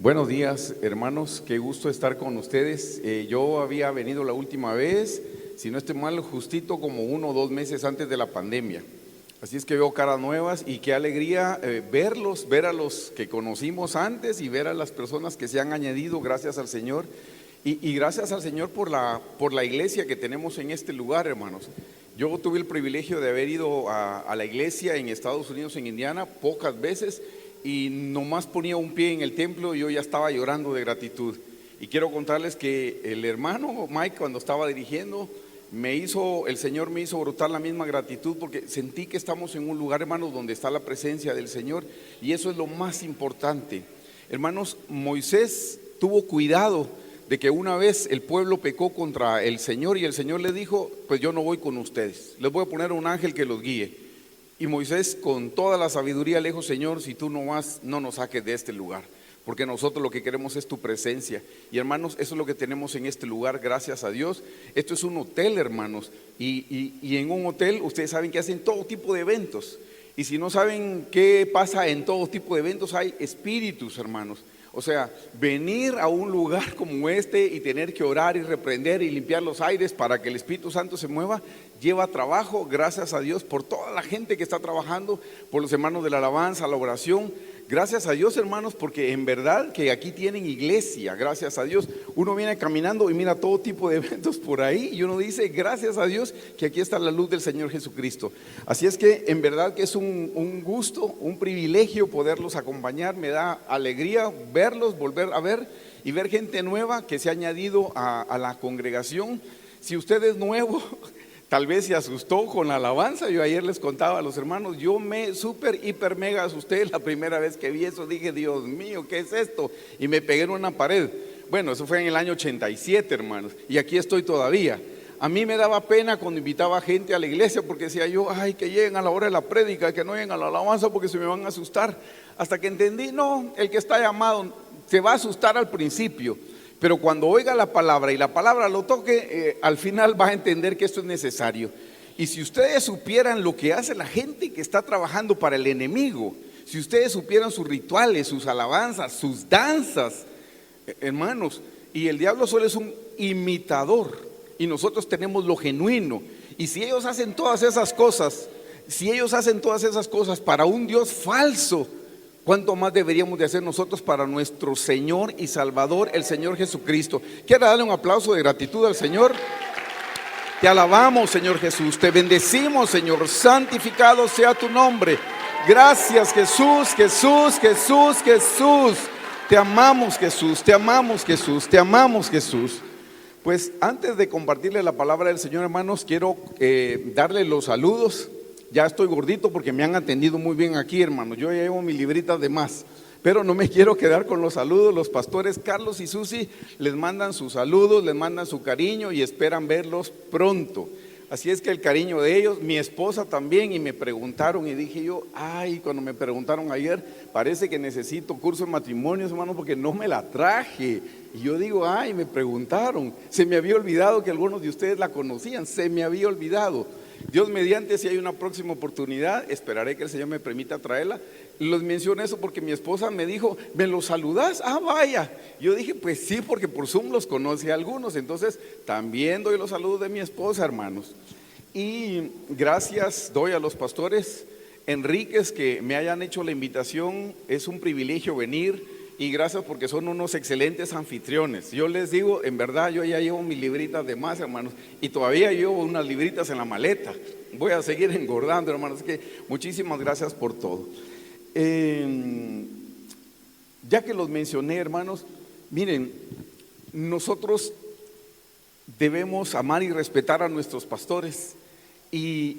Buenos días, hermanos, qué gusto estar con ustedes. Yo había venido la última vez, si no estoy mal, justito como 1 o 2 meses antes de la pandemia. Así es que veo caras nuevas y qué alegría verlos, ver a los que conocimos antes y ver a las personas que se han añadido, gracias al Señor. Y gracias al Señor por la iglesia que tenemos en este lugar, hermanos. Yo tuve el privilegio de haber ido a la iglesia en Estados Unidos, en Indiana, pocas veces, y nomás ponía un pie en el templo y yo ya estaba llorando de gratitud. Y quiero contarles que el hermano Mike, cuando estaba dirigiendo, el Señor me hizo brotar la misma gratitud, porque sentí que estamos en un lugar, hermanos, donde está la presencia del Señor, y eso es lo más importante. Hermanos, Moisés tuvo cuidado de que una vez el pueblo pecó contra el Señor y el Señor le dijo: pues yo no voy con ustedes, les voy a poner un ángel que los guíe. Y Moisés, con toda la sabiduría, le dijo: Señor, si tú no vas, no nos saques de este lugar, porque nosotros lo que queremos es tu presencia. Y hermanos, eso es lo que tenemos en este lugar, gracias a Dios. Esto es un hotel, hermanos, y en un hotel ustedes saben que hacen todo tipo de eventos. Y si no saben qué pasa en todo tipo de eventos, hay espíritus, hermanos. O sea, venir a un lugar como este y tener que orar y reprender y limpiar los aires para que el Espíritu Santo se mueva, lleva trabajo. Gracias a Dios por toda la gente que está trabajando, por los hermanos de la alabanza, la oración. Gracias a Dios, hermanos, porque en verdad que aquí tienen iglesia, gracias a Dios. Uno viene caminando y mira todo tipo de eventos por ahí y uno dice: gracias a Dios que aquí está la luz del Señor Jesucristo. Así es que en verdad que es un gusto, un privilegio poderlos acompañar. Me da alegría verlos, volver a ver y ver gente nueva que se ha añadido a la congregación. Si usted es nuevo, tal vez se asustó con la alabanza. Yo ayer les contaba a los hermanos, yo me súper, hiper, mega asusté la primera vez que vi eso. Dije: Dios mío, ¿qué es esto? Y me pegué en una pared. Bueno, eso fue en el año 87, hermanos, y aquí estoy todavía. A mí me daba pena cuando invitaba gente a la iglesia, porque decía yo: ay, que lleguen a la hora de la prédica, que no lleguen a la alabanza porque se me van a asustar. Hasta que entendí, no, el que está llamado se va a asustar al principio, pero cuando oiga la palabra y la palabra lo toque, al final va a entender que esto es necesario. Y si ustedes supieran lo que hace la gente que está trabajando para el enemigo, si ustedes supieran sus rituales, sus alabanzas, sus danzas, hermanos, y el diablo solo es un imitador y nosotros tenemos lo genuino. Y si ellos hacen todas esas cosas, para un Dios falso, ¿cuánto más deberíamos de hacer nosotros para nuestro Señor y Salvador, el Señor Jesucristo? Quiero darle un aplauso de gratitud al Señor. Te alabamos, Señor Jesús, te bendecimos, Señor, santificado sea tu nombre. Gracias, Jesús, Jesús, Jesús, Jesús. Te amamos, Jesús, te amamos, Jesús, te amamos, Jesús. Pues antes de compartirle la palabra del Señor, hermanos, quiero darle los saludos. Ya estoy gordito porque me han atendido muy bien aquí, hermanos. Yo ya llevo mi librita de más, pero no me quiero quedar con los saludos. Los pastores Carlos y Susi les mandan sus saludos, les mandan su cariño y esperan verlos pronto. Así es que el cariño de ellos, mi esposa también, y me preguntaron y dije yo: ay, cuando me preguntaron ayer, parece que necesito curso de matrimonios, hermano, porque no me la traje. Y yo digo: ay, me preguntaron, se me había olvidado que algunos de ustedes la conocían, se me había olvidado. Dios mediante, si hay una próxima oportunidad, esperaré que el Señor me permita traerla. Les menciono eso porque mi esposa me dijo: ¿me los saludas? Ah, vaya. Yo dije: pues sí, porque por Zoom los conoce a algunos. Entonces también doy los saludos de mi esposa, hermanos. Y gracias doy a los pastores Enríquez que me hayan hecho la invitación. Es un privilegio venir. Y gracias porque son unos excelentes anfitriones. Yo les digo, en verdad, yo ya llevo mis libritas de más, hermanos, y todavía llevo unas libritas en la maleta. Voy a seguir engordando, hermanos. Así que muchísimas gracias por todo. Ya que los mencioné, hermanos, miren, nosotros debemos amar y respetar a nuestros pastores y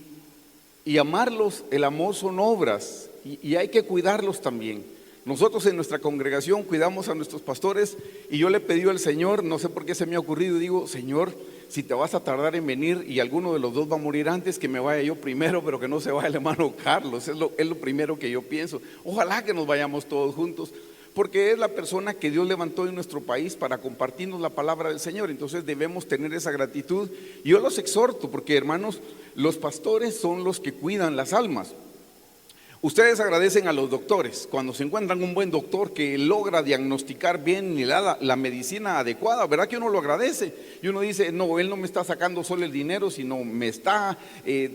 amarlos. El amor son obras y hay que cuidarlos también. Nosotros en nuestra congregación cuidamos a nuestros pastores y yo le pedí al Señor, no sé por qué se me ha ocurrido, y digo: Señor, si te vas a tardar en venir y alguno de los dos va a morir antes, que me vaya yo primero, pero que no se vaya el hermano Carlos. Es lo primero que yo pienso. Ojalá que nos vayamos todos juntos, porque es la persona que Dios levantó en nuestro país para compartirnos la palabra del Señor. Entonces debemos tener esa gratitud. Y yo los exhorto, porque hermanos, los pastores son los que cuidan las almas. Ustedes agradecen a los doctores cuando se encuentran un buen doctor que logra diagnosticar bien y le da la medicina adecuada, ¿verdad que uno lo agradece? Y uno dice, no, él no me está sacando solo el dinero, sino me está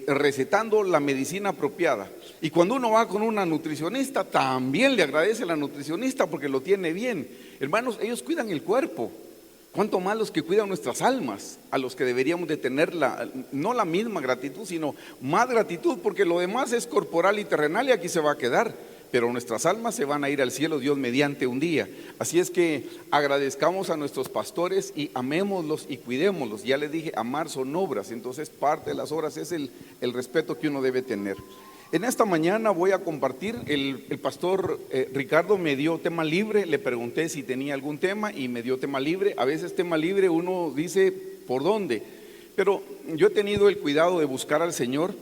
recetando la medicina apropiada. Y cuando uno va con una nutricionista, también le agradece a la nutricionista porque lo tiene bien. Hermanos, ellos cuidan el cuerpo. ¿Cuánto más los que cuidan nuestras almas, a los que deberíamos de tener no la misma gratitud, sino más gratitud, porque lo demás es corporal y terrenal y aquí se va a quedar, pero nuestras almas se van a ir al cielo, Dios mediante, un día. Así es que agradezcamos a nuestros pastores y amémoslos y cuidémoslos. Ya les dije, amar son obras, entonces parte de las obras es el respeto que uno debe tener. En esta mañana voy a compartir, el pastor Ricardo me dio tema libre, le pregunté si tenía algún tema y me dio tema libre. A veces tema libre uno dice por dónde, pero yo he tenido el cuidado de buscar al Señor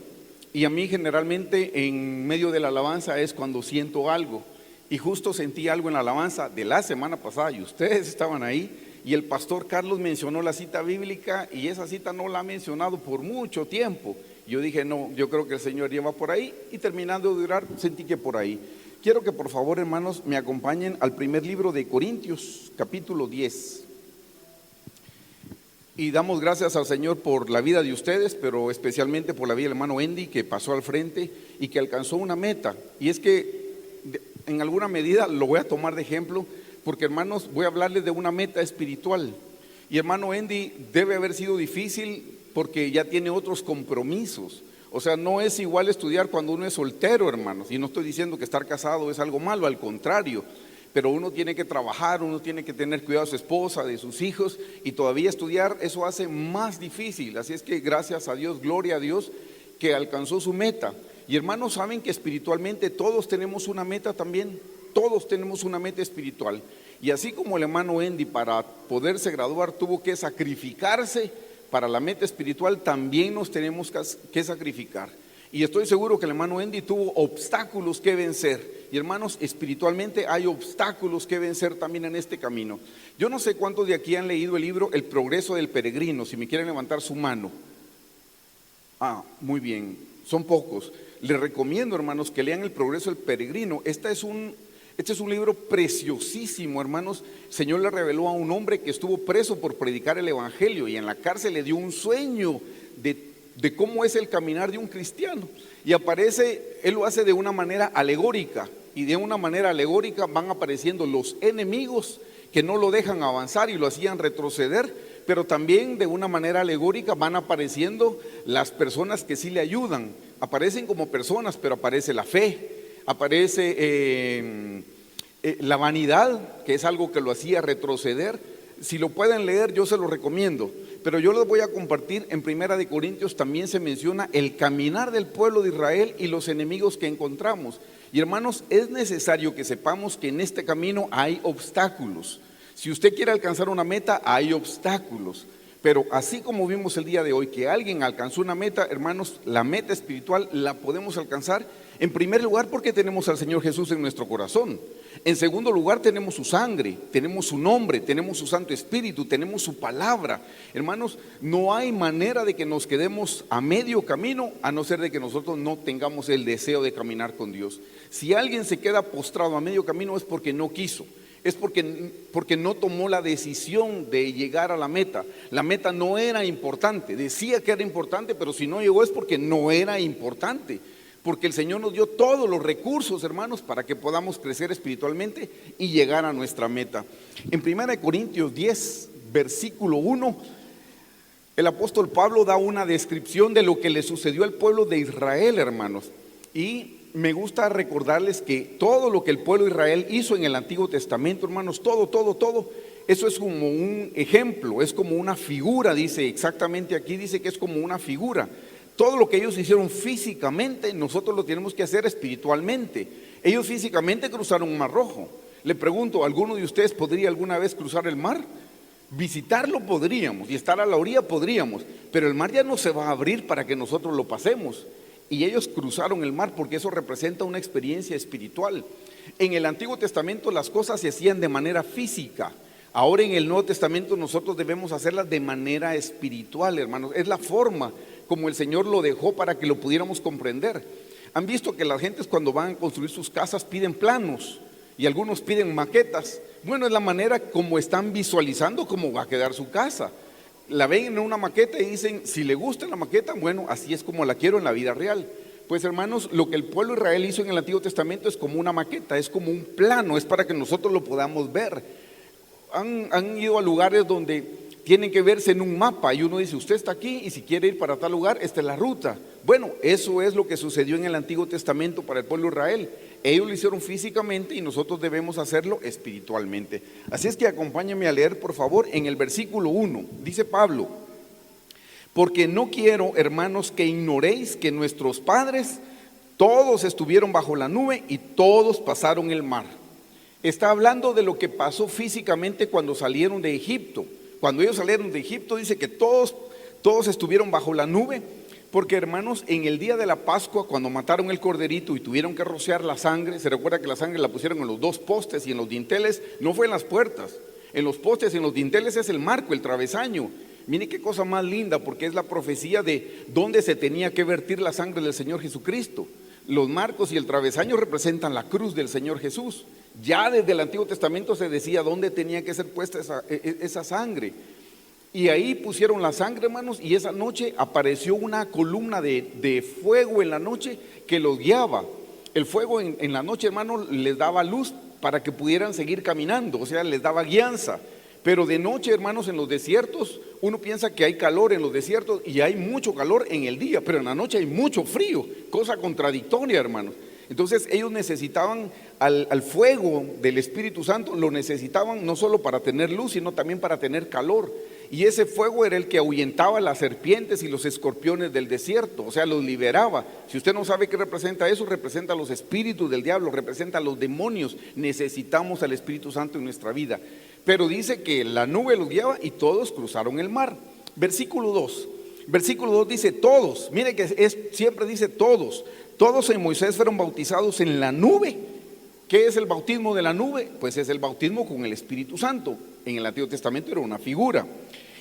y a mí generalmente en medio de la alabanza es cuando siento algo, y justo sentí algo en la alabanza de la semana pasada y ustedes estaban ahí y el pastor Carlos mencionó la cita bíblica y esa cita no la ha mencionado por mucho tiempo. Yo dije, no, yo creo que el Señor lleva por ahí, y terminando de orar sentí que por ahí. Quiero que por favor, hermanos, me acompañen al primer libro de Corintios, capítulo 10. Y damos gracias al Señor por la vida de ustedes, pero especialmente por la vida del hermano Andy, que pasó al frente y que alcanzó una meta. Y es que en alguna medida lo voy a tomar de ejemplo, porque hermanos, voy a hablarles de una meta espiritual. Y hermano Andy, debe haber sido difícil porque ya tiene otros compromisos. O sea, no es igual estudiar cuando uno es soltero, hermanos. Y no estoy diciendo que estar casado es algo malo, al contrario. Pero uno tiene que trabajar, uno tiene que tener cuidado de su esposa, de sus hijos, y todavía estudiar, eso hace más difícil. Así es que gracias a Dios, gloria a Dios, que alcanzó su meta. Y hermanos, saben que espiritualmente todos tenemos una meta también. Todos tenemos una meta espiritual. Y así como el hermano Andy, para poderse graduar, tuvo que sacrificarse para la meta espiritual, también nos tenemos que sacrificar. Y estoy seguro que el hermano Andy tuvo obstáculos que vencer. Y hermanos, espiritualmente hay obstáculos que vencer también en este camino. Yo no sé cuántos de aquí han leído el libro El progreso del peregrino, si me quieren levantar su mano. Muy bien, son pocos. Les recomiendo, hermanos, que lean El progreso del peregrino. Este es un libro preciosísimo, hermanos. El Señor le reveló a un hombre que estuvo preso por predicar el evangelio y en la cárcel le dio un sueño de cómo es el caminar de un cristiano. Y aparece, él lo hace de una manera alegórica, y de una manera alegórica van apareciendo los enemigos que no lo dejan avanzar y lo hacían retroceder, pero también de una manera alegórica van apareciendo las personas que sí le ayudan. Aparecen como personas, pero aparece la fe. Aparece la vanidad, que es algo que lo hacía retroceder. Si lo pueden leer, yo se lo recomiendo. Pero yo les voy a compartir, en Primera de Corintios también se menciona el caminar del pueblo de Israel y los enemigos que encontramos. Y hermanos, es necesario que sepamos que en este camino hay obstáculos. Si usted quiere alcanzar una meta, hay obstáculos. Pero así como vimos el día de hoy que alguien alcanzó una meta, hermanos, la meta espiritual la podemos alcanzar. En primer lugar, porque tenemos al Señor Jesús en nuestro corazón. En segundo lugar, tenemos su sangre, tenemos su nombre, tenemos su Santo Espíritu, tenemos su palabra. Hermanos, no hay manera de que nos quedemos a medio camino, a no ser de que nosotros no tengamos el deseo de caminar con Dios. Si alguien se queda postrado a medio camino es porque no quiso. Es porque no tomó la decisión de llegar a la meta. La meta no era importante, decía que era importante, pero si no llegó es porque no era importante. Porque el Señor nos dio todos los recursos, hermanos, para que podamos crecer espiritualmente y llegar a nuestra meta. En 1 Corintios 10, versículo 1, el apóstol Pablo da una descripción de lo que le sucedió al pueblo de Israel, hermanos. Y me gusta recordarles que todo lo que el pueblo de Israel hizo en el Antiguo Testamento, hermanos, todo, eso es como un ejemplo, es como una figura, dice exactamente aquí, dice que es como una figura. Todo lo que ellos hicieron físicamente, nosotros lo tenemos que hacer espiritualmente. Ellos físicamente cruzaron un mar rojo. Le pregunto, ¿alguno de ustedes podría alguna vez cruzar el mar? Visitarlo podríamos y estar a la orilla podríamos, pero el mar ya no se va a abrir para que nosotros lo pasemos. Y ellos cruzaron el mar porque eso representa una experiencia espiritual. En el Antiguo Testamento las cosas se hacían de manera física. Ahora en el Nuevo Testamento nosotros debemos hacerlas de manera espiritual, hermanos. Es la forma como el Señor lo dejó para que lo pudiéramos comprender. Han visto que las gentes cuando van a construir sus casas piden planos y algunos piden maquetas. Bueno, es la manera como están visualizando cómo va a quedar su casa. La ven en una maqueta y dicen, si le gusta la maqueta, bueno, así es como la quiero en la vida real. Pues hermanos, lo que el pueblo de Israel hizo en el Antiguo Testamento es como una maqueta, es como un plano, es para que nosotros lo podamos ver. Han ido a lugares donde tienen que verse en un mapa y uno dice, usted está aquí y si quiere ir para tal lugar, esta es la ruta. Bueno, eso es lo que sucedió en el Antiguo Testamento para el pueblo de Israel. Ellos lo hicieron físicamente y nosotros debemos hacerlo espiritualmente. Así es que acompáñenme a leer, por favor, en el versículo 1. Dice Pablo, porque no quiero, hermanos, que ignoréis que nuestros padres todos estuvieron bajo la nube y todos pasaron el mar. Está hablando de lo que pasó físicamente cuando salieron de Egipto. Cuando ellos salieron de Egipto dice que todos estuvieron bajo la nube, porque hermanos, en el día de la Pascua, cuando mataron el corderito y tuvieron que rociar la sangre, se recuerda que la sangre la pusieron en los dos postes y en los dinteles, no fue en las puertas, en los postes y en los dinteles es el marco, el travesaño. Mire qué cosa más linda, porque es la profecía de dónde se tenía que vertir la sangre del Señor Jesucristo. Los marcos y el travesaño representan la cruz del Señor Jesús. Ya desde el Antiguo Testamento se decía dónde tenía que ser puesta esa sangre. Y ahí pusieron la sangre, hermanos, y esa noche apareció una columna de fuego en la noche que los guiaba. El fuego en la noche, hermanos, les daba luz para que pudieran seguir caminando, o sea, les daba guianza. Pero de noche, hermanos, en los desiertos, uno piensa que hay calor en los desiertos y hay mucho calor en el día, pero en la noche hay mucho frío, cosa contradictoria, hermanos. Entonces ellos necesitaban al fuego del Espíritu Santo, lo necesitaban no solo para tener luz, sino también para tener calor. Y ese fuego era el que ahuyentaba las serpientes y los escorpiones del desierto, o sea, los liberaba. Si usted no sabe qué representa eso, representa los espíritus del diablo, representa a los demonios. Necesitamos al Espíritu Santo en nuestra vida. Pero dice que la nube los guiaba y todos cruzaron el mar. Versículo 2 dice todos, mire que siempre dice todos. Todos en Moisés fueron bautizados en la nube. ¿Qué es el bautismo de la nube? Pues es el bautismo con el Espíritu Santo. En el Antiguo Testamento era una figura.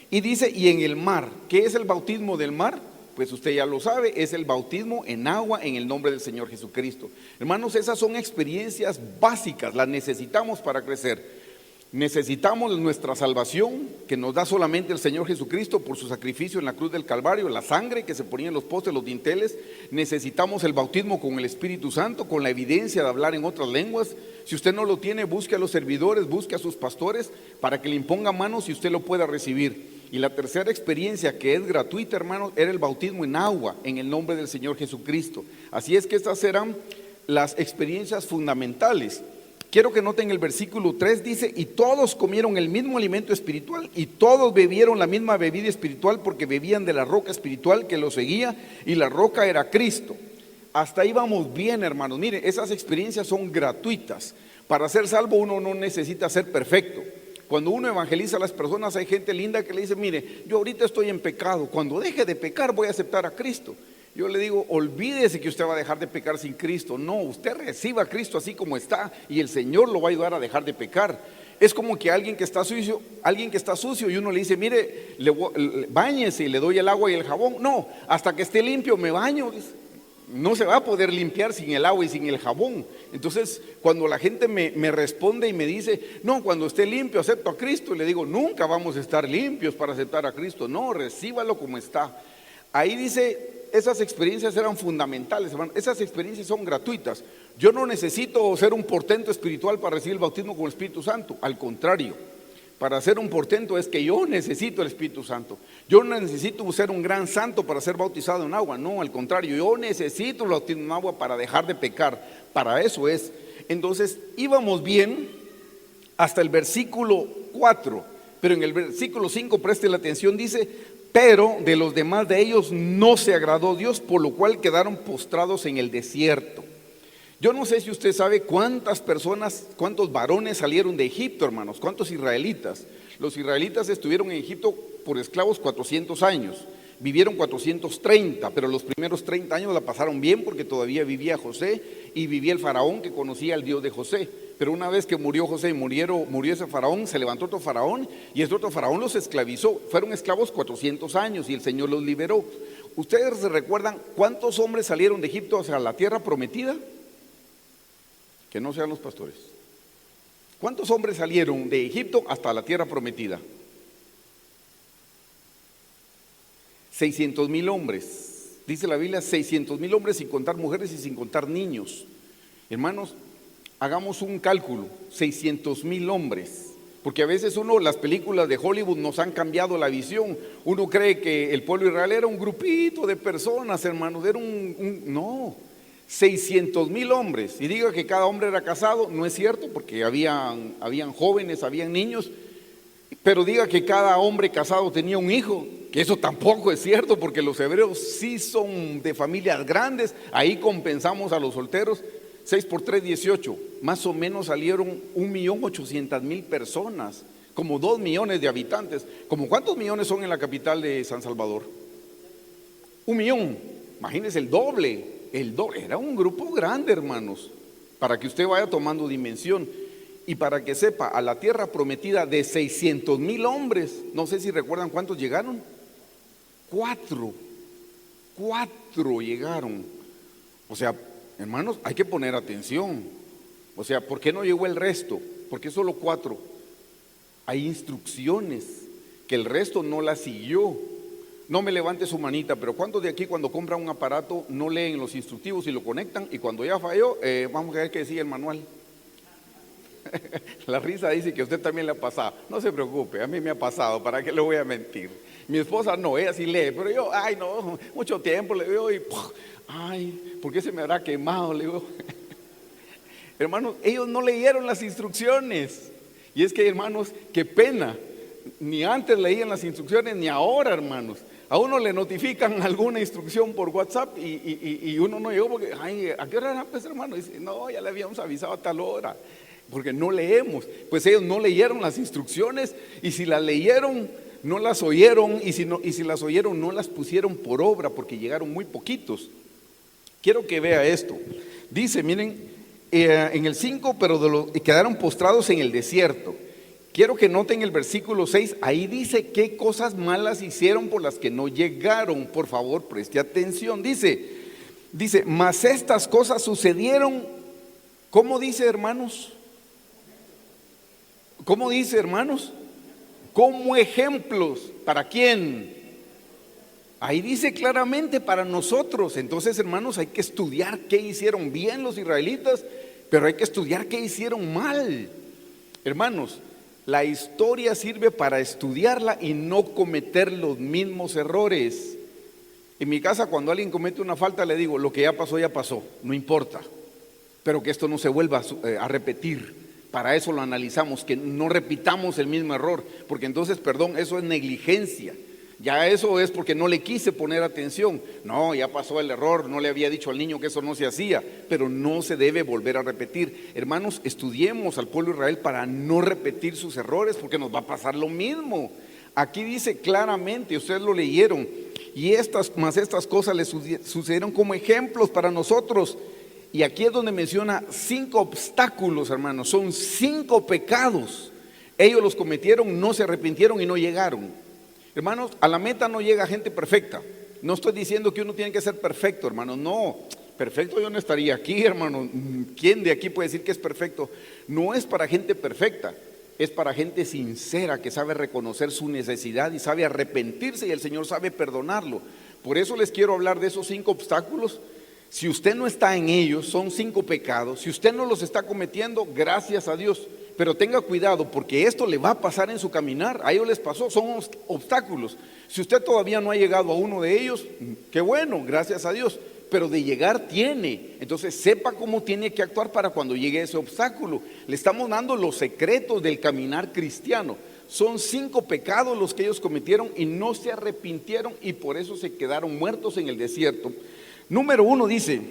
Y dice, y en el mar, ¿qué es el bautismo del mar? Pues usted ya lo sabe, es el bautismo en agua en el nombre del Señor Jesucristo. Hermanos, esas son experiencias básicas, las necesitamos para crecer. Necesitamos nuestra salvación que nos da solamente el Señor Jesucristo por su sacrificio en la cruz del Calvario, la sangre que se ponía en los postes, los dinteles. Necesitamos el bautismo con el Espíritu Santo, con la evidencia de hablar en otras lenguas. Si usted no lo tiene, busque a los servidores, busque a sus pastores para que le imponga manos y usted lo pueda recibir. Y la tercera experiencia, que es gratuita, hermanos, era el bautismo en agua en el nombre del Señor Jesucristo. Así es que estas serán las experiencias fundamentales. Quiero que noten el versículo 3, dice, y todos comieron el mismo alimento espiritual y todos bebieron la misma bebida espiritual porque bebían de la roca espiritual que los seguía y la roca era Cristo. Hasta ahí vamos bien, hermanos. Mire, esas experiencias son gratuitas. Para ser salvo uno no necesita ser perfecto. Cuando uno evangeliza a las personas hay gente linda que le dice, mire, yo ahorita estoy en pecado, cuando deje de pecar voy a aceptar a Cristo. Yo le digo, olvídese que usted va a dejar de pecar sin Cristo. No, usted reciba a Cristo así como está y el Señor lo va a ayudar a dejar de pecar. Es como que alguien que está sucio y uno le dice, mire, báñese y le doy el agua y el jabón. No, hasta que esté limpio me baño. No se va a poder limpiar sin el agua y sin el jabón. Entonces, cuando la gente me responde y me dice, no, cuando esté limpio acepto a Cristo, le digo, nunca vamos a estar limpios para aceptar a Cristo. No, recíbalo como está. Ahí dice, esas experiencias eran fundamentales, hermano. Esas experiencias son gratuitas. Yo no necesito ser un portento espiritual para recibir el bautismo con el Espíritu Santo. Al contrario, para ser un portento es que yo necesito el Espíritu Santo. Yo no necesito ser un gran santo para ser bautizado en agua. No, al contrario, yo necesito el bautismo en agua para dejar de pecar. Para eso es. Entonces, íbamos bien hasta el versículo 4. Pero en el versículo 5, preste la atención, dice, pero de los demás de ellos no se agradó Dios, por lo cual quedaron postrados en el desierto. Yo no sé si usted sabe cuántas personas, cuántos varones salieron de Egipto, hermanos, cuántos israelitas. Los israelitas estuvieron en Egipto por esclavos 400 años, vivieron 430, pero los primeros 30 años la pasaron bien porque todavía vivía José y vivía el faraón que conocía al Dios de José. Pero una vez que murió José y murió ese faraón, se levantó otro faraón y ese otro faraón los esclavizó. Fueron esclavos 400 años y el Señor los liberó. ¿Ustedes se recuerdan cuántos hombres salieron de Egipto hacia la tierra prometida? Que no sean los pastores. ¿Cuántos hombres salieron de Egipto hasta la tierra prometida? 600,000 hombres. Dice la Biblia, 600,000 hombres sin contar mujeres y sin contar niños. Hermanos, hagamos un cálculo, 600,000 hombres. Porque a veces las películas de Hollywood nos han cambiado la visión. Uno cree que el pueblo de Israel era un grupito de personas, hermanos, era no, 600,000 hombres. Y diga que cada hombre era casado, no es cierto, porque habían jóvenes, habían niños. Pero diga que cada hombre casado tenía un hijo, que eso tampoco es cierto, porque los hebreos sí son de familias grandes. Ahí compensamos a los solteros. 6 por 3, 18, más o menos salieron 1.800.000 personas, como 2 millones de habitantes. ¿Como cuántos millones son en la capital de San Salvador? 1 millón, imagínense el doble, era un grupo grande, hermanos, para que usted vaya tomando dimensión y para que sepa, a la tierra prometida de 600,000 hombres, no sé si recuerdan cuántos llegaron, 4 llegaron, o sea, hermanos, hay que poner atención. O sea, ¿por qué no llegó el resto? ¿Por qué solo 4? Hay instrucciones que el resto no las siguió. No me levante su manita, pero ¿cuántos de aquí cuando compran un aparato no leen los instructivos y lo conectan? Y cuando ya falló, vamos a ver qué decía el manual. La risa dice que a usted también le ha pasado. No se preocupe, a mí me ha pasado, ¿para qué le voy a mentir? Mi esposa no, ella sí lee, pero yo, ay no, mucho tiempo le veo y ay, ¿por qué se me habrá quemado? Le digo, hermanos, ellos no leyeron las instrucciones. Y es que, hermanos, qué pena, ni antes leían las instrucciones ni ahora, hermanos. A uno le notifican alguna instrucción por WhatsApp y uno no llegó porque, ay, ¿a qué hora era, pues, hermano? Dice, no, ya le habíamos avisado a tal hora, porque no leemos. Pues ellos no leyeron las instrucciones, y si las leyeron, no las oyeron, y si las oyeron, no las pusieron por obra, porque llegaron muy poquitos. Quiero que vea esto. Dice, miren, en el 5, pero quedaron postrados en el desierto. Quiero que noten el versículo 6, ahí dice qué cosas malas hicieron por las que no llegaron. Por favor, preste atención. Dice, mas estas cosas sucedieron, ¿cómo dice, hermanos? ¿Cómo dice, hermanos? Como ejemplos. ¿Para quién? Ahí dice claramente para nosotros. Entonces, hermanos, hay que estudiar qué hicieron bien los israelitas, pero hay que estudiar qué hicieron mal. Hermanos, la historia sirve para estudiarla y no cometer los mismos errores. En mi casa, cuando alguien comete una falta, le digo, lo que ya pasó, no importa, pero que esto no se vuelva a repetir. Para eso lo analizamos, que no repitamos el mismo error, porque entonces, perdón, eso es negligencia. Ya eso es porque no le quise poner atención. No, ya pasó el error, no le había dicho al niño que eso no se hacía, pero no se debe volver a repetir. Hermanos, estudiemos al pueblo de Israel para no repetir sus errores, porque nos va a pasar lo mismo. Aquí dice claramente, ustedes lo leyeron, y estas cosas les sucedieron como ejemplos para nosotros. Y aquí es donde menciona 5 obstáculos, hermanos, son 5 pecados. Ellos los cometieron, no se arrepintieron y no llegaron. Hermanos, a la meta no llega gente perfecta. No estoy diciendo que uno tiene que ser perfecto, hermanos, no. Perfecto yo no estaría aquí, hermano. ¿Quién de aquí puede decir que es perfecto? No es para gente perfecta, es para gente sincera que sabe reconocer su necesidad y sabe arrepentirse, y el Señor sabe perdonarlo. Por eso les quiero hablar de esos 5 obstáculos. Si usted no está en ellos, son 5 pecados. Si usted no los está cometiendo, gracias a Dios. Pero tenga cuidado, porque esto le va a pasar en su caminar. A ellos les pasó, son obstáculos. Si usted todavía no ha llegado a uno de ellos, qué bueno, gracias a Dios. Pero de llegar tiene. Entonces sepa cómo tiene que actuar para cuando llegue ese obstáculo. Le estamos dando los secretos del caminar cristiano. Son 5 pecados los que ellos cometieron y no se arrepintieron, y por eso se quedaron muertos en el desierto. Número 1 dice,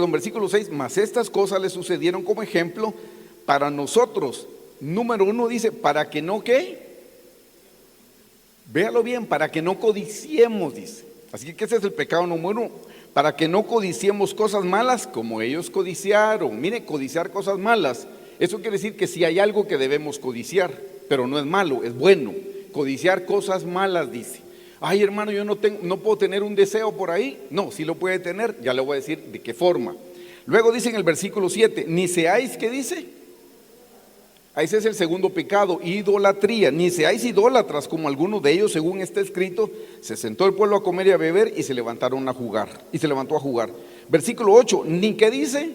versículo 6, mas estas cosas le sucedieron como ejemplo para nosotros. Número 1 dice, para que no, ¿qué? Véalo bien, para que no codiciemos, dice. Así que ese es el pecado número 1, para que no codiciemos cosas malas como ellos codiciaron. Mire, codiciar cosas malas, eso quiere decir que si hay algo que debemos codiciar, pero no es malo, es bueno. Codiciar cosas malas, dice. Ay, hermano, yo no puedo tener un deseo por ahí. No, sí lo puede tener, ya le voy a decir de qué forma. Luego dice en el versículo 7, ni seáis, ¿qué dice? Ese es el segundo pecado, idolatría. Ni seáis idólatras como algunos de ellos, según está escrito. Se sentó el pueblo a comer y a beber y se levantaron a jugar. Y se levantó a jugar. Versículo 8, ni qué dice.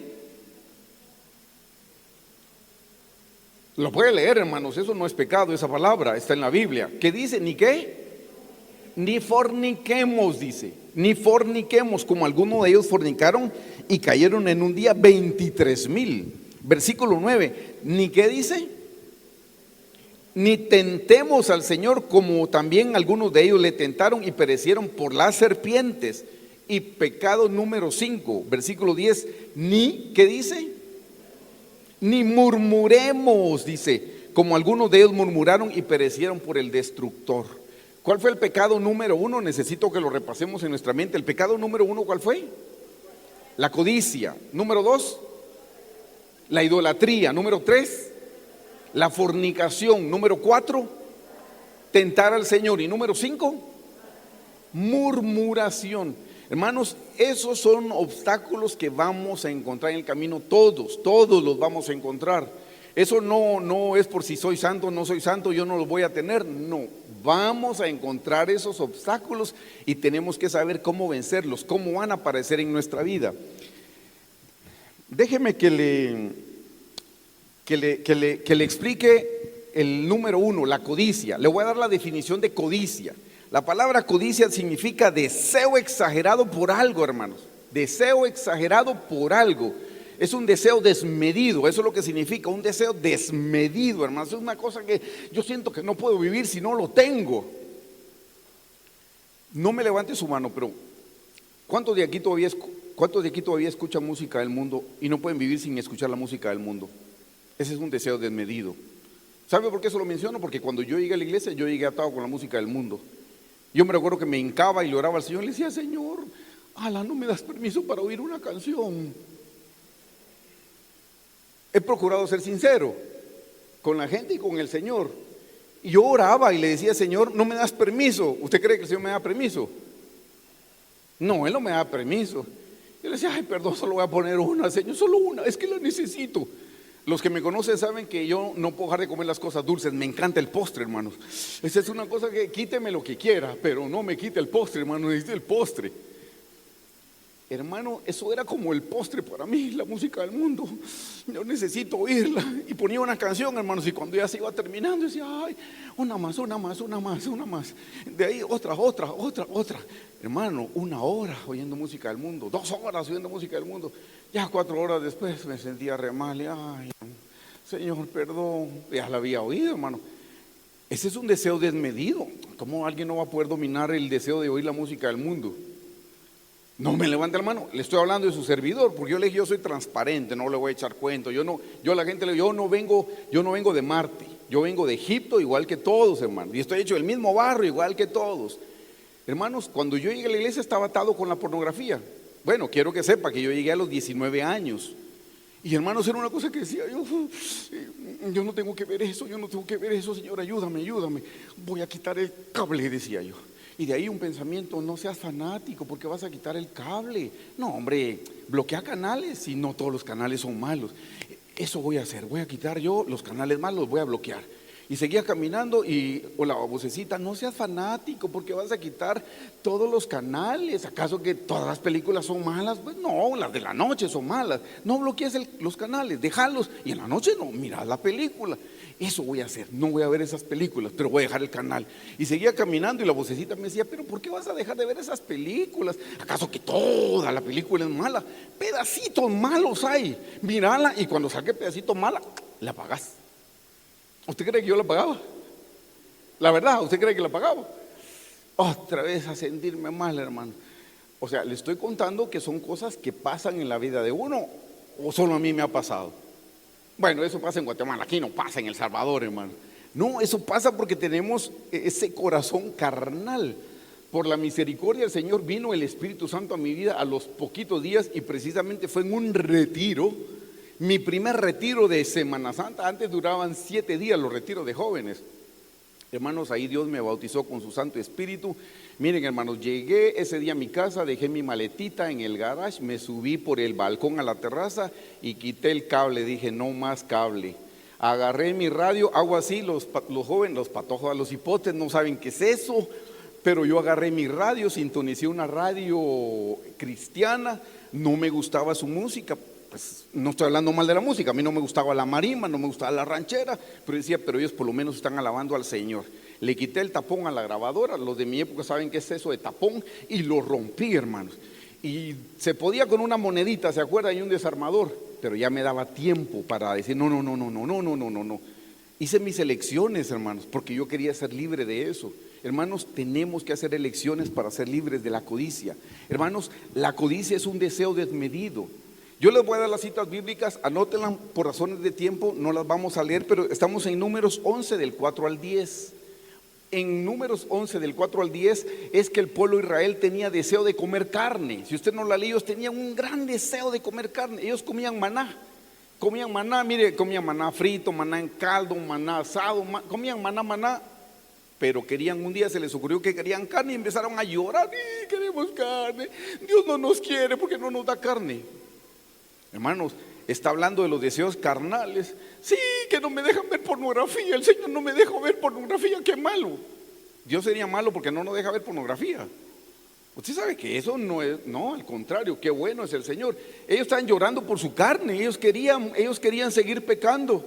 Lo puede leer, hermanos, eso no es pecado, esa palabra está en la Biblia. ¿Qué dice? ¿Ni qué? Ni forniquemos, dice. Ni forniquemos como algunos de ellos fornicaron y cayeron en un día 23,000. Versículo 9, ¿ni qué dice? Ni tentemos al Señor como también algunos de ellos le tentaron y perecieron por las serpientes. Y pecado número 5, versículo 10, ni, ¿qué dice? Ni murmuremos, dice, como algunos de ellos murmuraron y perecieron por el destructor. ¿Cuál fue el pecado número 1? Necesito que lo repasemos en nuestra mente. El pecado número 1, ¿cuál fue? La codicia. Número 2, la idolatría. Número 3, la fornicación. Número 4, tentar al Señor. Y número 5, murmuración. Hermanos, esos son obstáculos que vamos a encontrar en el camino. Todos los vamos a encontrar. Eso no es por si soy santo o no soy santo, yo no los voy a tener. No, vamos a encontrar esos obstáculos y tenemos que saber cómo vencerlos, cómo van a aparecer en nuestra vida. Déjeme que le explique el número 1, la codicia. Le voy a dar la definición de codicia. La palabra codicia significa deseo exagerado por algo, hermanos. Deseo exagerado por algo. Es un deseo desmedido, eso es lo que significa, un deseo desmedido, hermanos. Es una cosa que yo siento que no puedo vivir si no lo tengo. No me levante su mano, pero ¿cuántos de aquí todavía escuchan música del mundo y no pueden vivir sin escuchar la música del mundo? Ese es un deseo desmedido. ¿Sabe por qué eso lo menciono? Porque cuando yo llegué a la iglesia, yo llegué atado con la música del mundo. Yo me recuerdo que me hincaba y le oraba al Señor y le decía: Señor, no me das permiso para oír una canción. He procurado ser sincero con la gente y con el Señor. Y yo oraba y le decía: Señor, no me das permiso. ¿Usted cree que el Señor me da permiso? No, Él no me da permiso. Yo le decía: ay, perdón, solo voy a poner una, Señor, solo una, es que la necesito. Los que me conocen saben que yo no puedo dejar de comer las cosas dulces. Me encanta el postre, hermanos. Esa es una cosa que quíteme lo que quiera, pero no me quite el postre, hermano, necesito el postre. Hermano, eso era como el postre para mí, la música del mundo. Yo necesito oírla. Y ponía una canción, hermanos, y cuando ya se iba terminando, decía: ay, una más. De ahí otra. Hermano, 1 hora oyendo música del mundo, 2 horas oyendo música del mundo. Ya 4 horas después me sentía re mal. Y, ay, Señor, perdón. Ya la había oído, hermano. Ese es un deseo desmedido. ¿Cómo alguien no va a poder dominar el deseo de oír la música del mundo? No me levante la mano, le estoy hablando de su servidor, porque yo soy transparente, no le voy a echar cuento. Yo a la gente le digo: yo no vengo de Marte, yo vengo de Egipto igual que todos, hermanos, y estoy hecho del mismo barro igual que todos. Hermanos, cuando yo llegué a la iglesia estaba atado con la pornografía. Bueno, quiero que sepa que yo llegué a los 19 años. Y hermanos, era una cosa que decía yo no tengo que ver eso, Señor, ayúdame. Voy a quitar el cable, decía yo. Y de ahí un pensamiento: no seas fanático, porque vas a quitar el cable. No, hombre, bloquea canales, y no todos los canales son malos. Eso voy a hacer, voy a quitar yo los canales malos, voy a bloquear. Y seguía caminando y la vocecita: no seas fanático, porque vas a quitar todos los canales. ¿Acaso que todas las películas son malas? Pues no, las de la noche son malas. No bloquees los canales, déjalos, y en la noche no, mira la película. Eso voy a hacer, no voy a ver esas películas, pero voy a dejar el canal. Y seguía caminando y la vocecita me decía: pero ¿por qué vas a dejar de ver esas películas? ¿Acaso que toda la película es mala? Pedacitos malos hay, mírala, y cuando saque pedacito mala, la apagas. ¿Usted cree que yo la pagaba? La verdad, ¿usted cree que la pagaba? Otra vez a sentirme mal, hermano. O sea, le estoy contando que son cosas que pasan en la vida de uno, o solo a mí me ha pasado. Bueno, eso pasa en Guatemala, aquí no pasa en El Salvador, hermano. No, eso pasa porque tenemos ese corazón carnal. Por la misericordia del Señor vino el Espíritu Santo a mi vida a los poquitos días, y precisamente fue en un retiro. Mi primer retiro de Semana Santa. Antes duraban 7 días los retiros de jóvenes. Hermanos, ahí Dios me bautizó con su Santo Espíritu. Miren, hermanos, llegué ese día a mi casa, dejé mi maletita en el garage, me subí por el balcón a la terraza y quité el cable. Dije, no más cable. Agarré mi radio, hago así, los jóvenes, los patojos, los hipotes no saben qué es eso, pero yo agarré mi radio, sintonicé una radio cristiana. No me gustaba su música. Pues no estoy hablando mal de la música, a mí no me gustaba la marimba, no me gustaba la ranchera, pero decía, pero ellos por lo menos están alabando al Señor. Le quité el tapón a la grabadora, los de mi época saben qué es eso de tapón, y lo rompí, hermanos. Y se podía con una monedita, ¿se acuerdan? Y un desarmador, pero ya me daba tiempo para decir, no. Hice mis elecciones, hermanos, porque yo quería ser libre de eso. Hermanos, tenemos que hacer elecciones para ser libres de la codicia. Hermanos, la codicia es un deseo desmedido. Yo les voy a dar las citas bíblicas, anótenlas por razones de tiempo, no las vamos a leer, pero estamos en Números 11 del 4 al 10. En Números 11 del 4 al 10 es que el pueblo de Israel tenía deseo de comer carne. Si usted no la lee, ellos tenían un gran deseo de comer carne. Ellos comían maná, mire, comían maná frito, maná en caldo, maná asado, comían maná. Pero querían, un día se les ocurrió que querían carne y empezaron a llorar. Queremos carne, Dios no nos quiere porque no nos da carne. Hermanos, está hablando de los deseos carnales. Sí, que no me dejan ver pornografía, el Señor no me deja ver pornografía, qué malo. Dios sería malo porque no nos deja ver pornografía. Usted sabe que eso no es, no, al contrario, qué bueno es el Señor. Ellos estaban llorando por su carne, ellos querían seguir pecando.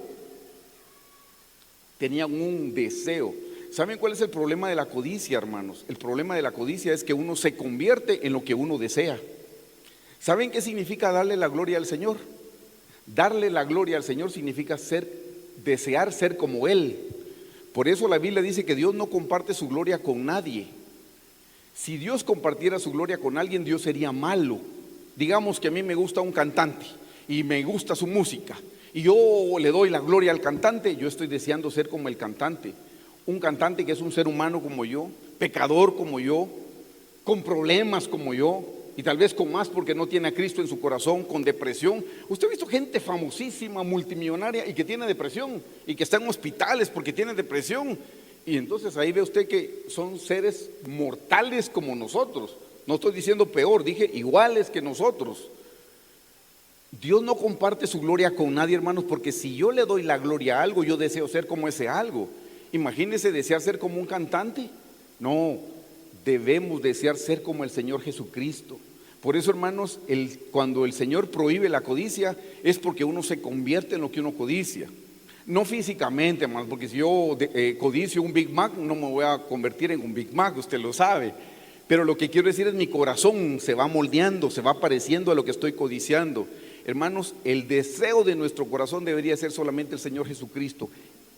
Tenían un deseo. ¿Saben cuál es el problema de la codicia, hermanos? El problema de la codicia es que uno se convierte en lo que uno desea. ¿Saben qué significa darle la gloria al Señor? Darle la gloria al Señor significa desear ser como Él. Por eso la Biblia dice que Dios no comparte su gloria con nadie. Si Dios compartiera su gloria con alguien, Dios sería malo. Digamos que a mí me gusta un cantante y me gusta su música y yo le doy la gloria al cantante, yo estoy deseando ser como el cantante. Un cantante que es un ser humano como yo, pecador como yo, con problemas como yo, y tal vez con más porque no tiene a Cristo en su corazón, con depresión. Usted ha visto gente famosísima, multimillonaria y que tiene depresión y que está en hospitales porque tiene depresión. Y entonces ahí ve usted que son seres mortales como nosotros. No estoy diciendo peor, dije iguales que nosotros. Dios no comparte su gloria con nadie, hermanos, porque si yo le doy la gloria a algo, yo deseo ser como ese algo. Imagínese desear ser como un cantante. No, debemos desear ser como el Señor Jesucristo. Por eso, hermanos, cuando el Señor prohíbe la codicia es porque uno se convierte en lo que uno codicia. No físicamente, hermanos, porque si yo codicio un Big Mac, no me voy a convertir en un Big Mac, usted lo sabe. Pero lo que quiero decir es mi corazón se va moldeando, se va pareciendo a lo que estoy codiciando. Hermanos, el deseo de nuestro corazón debería ser solamente el Señor Jesucristo.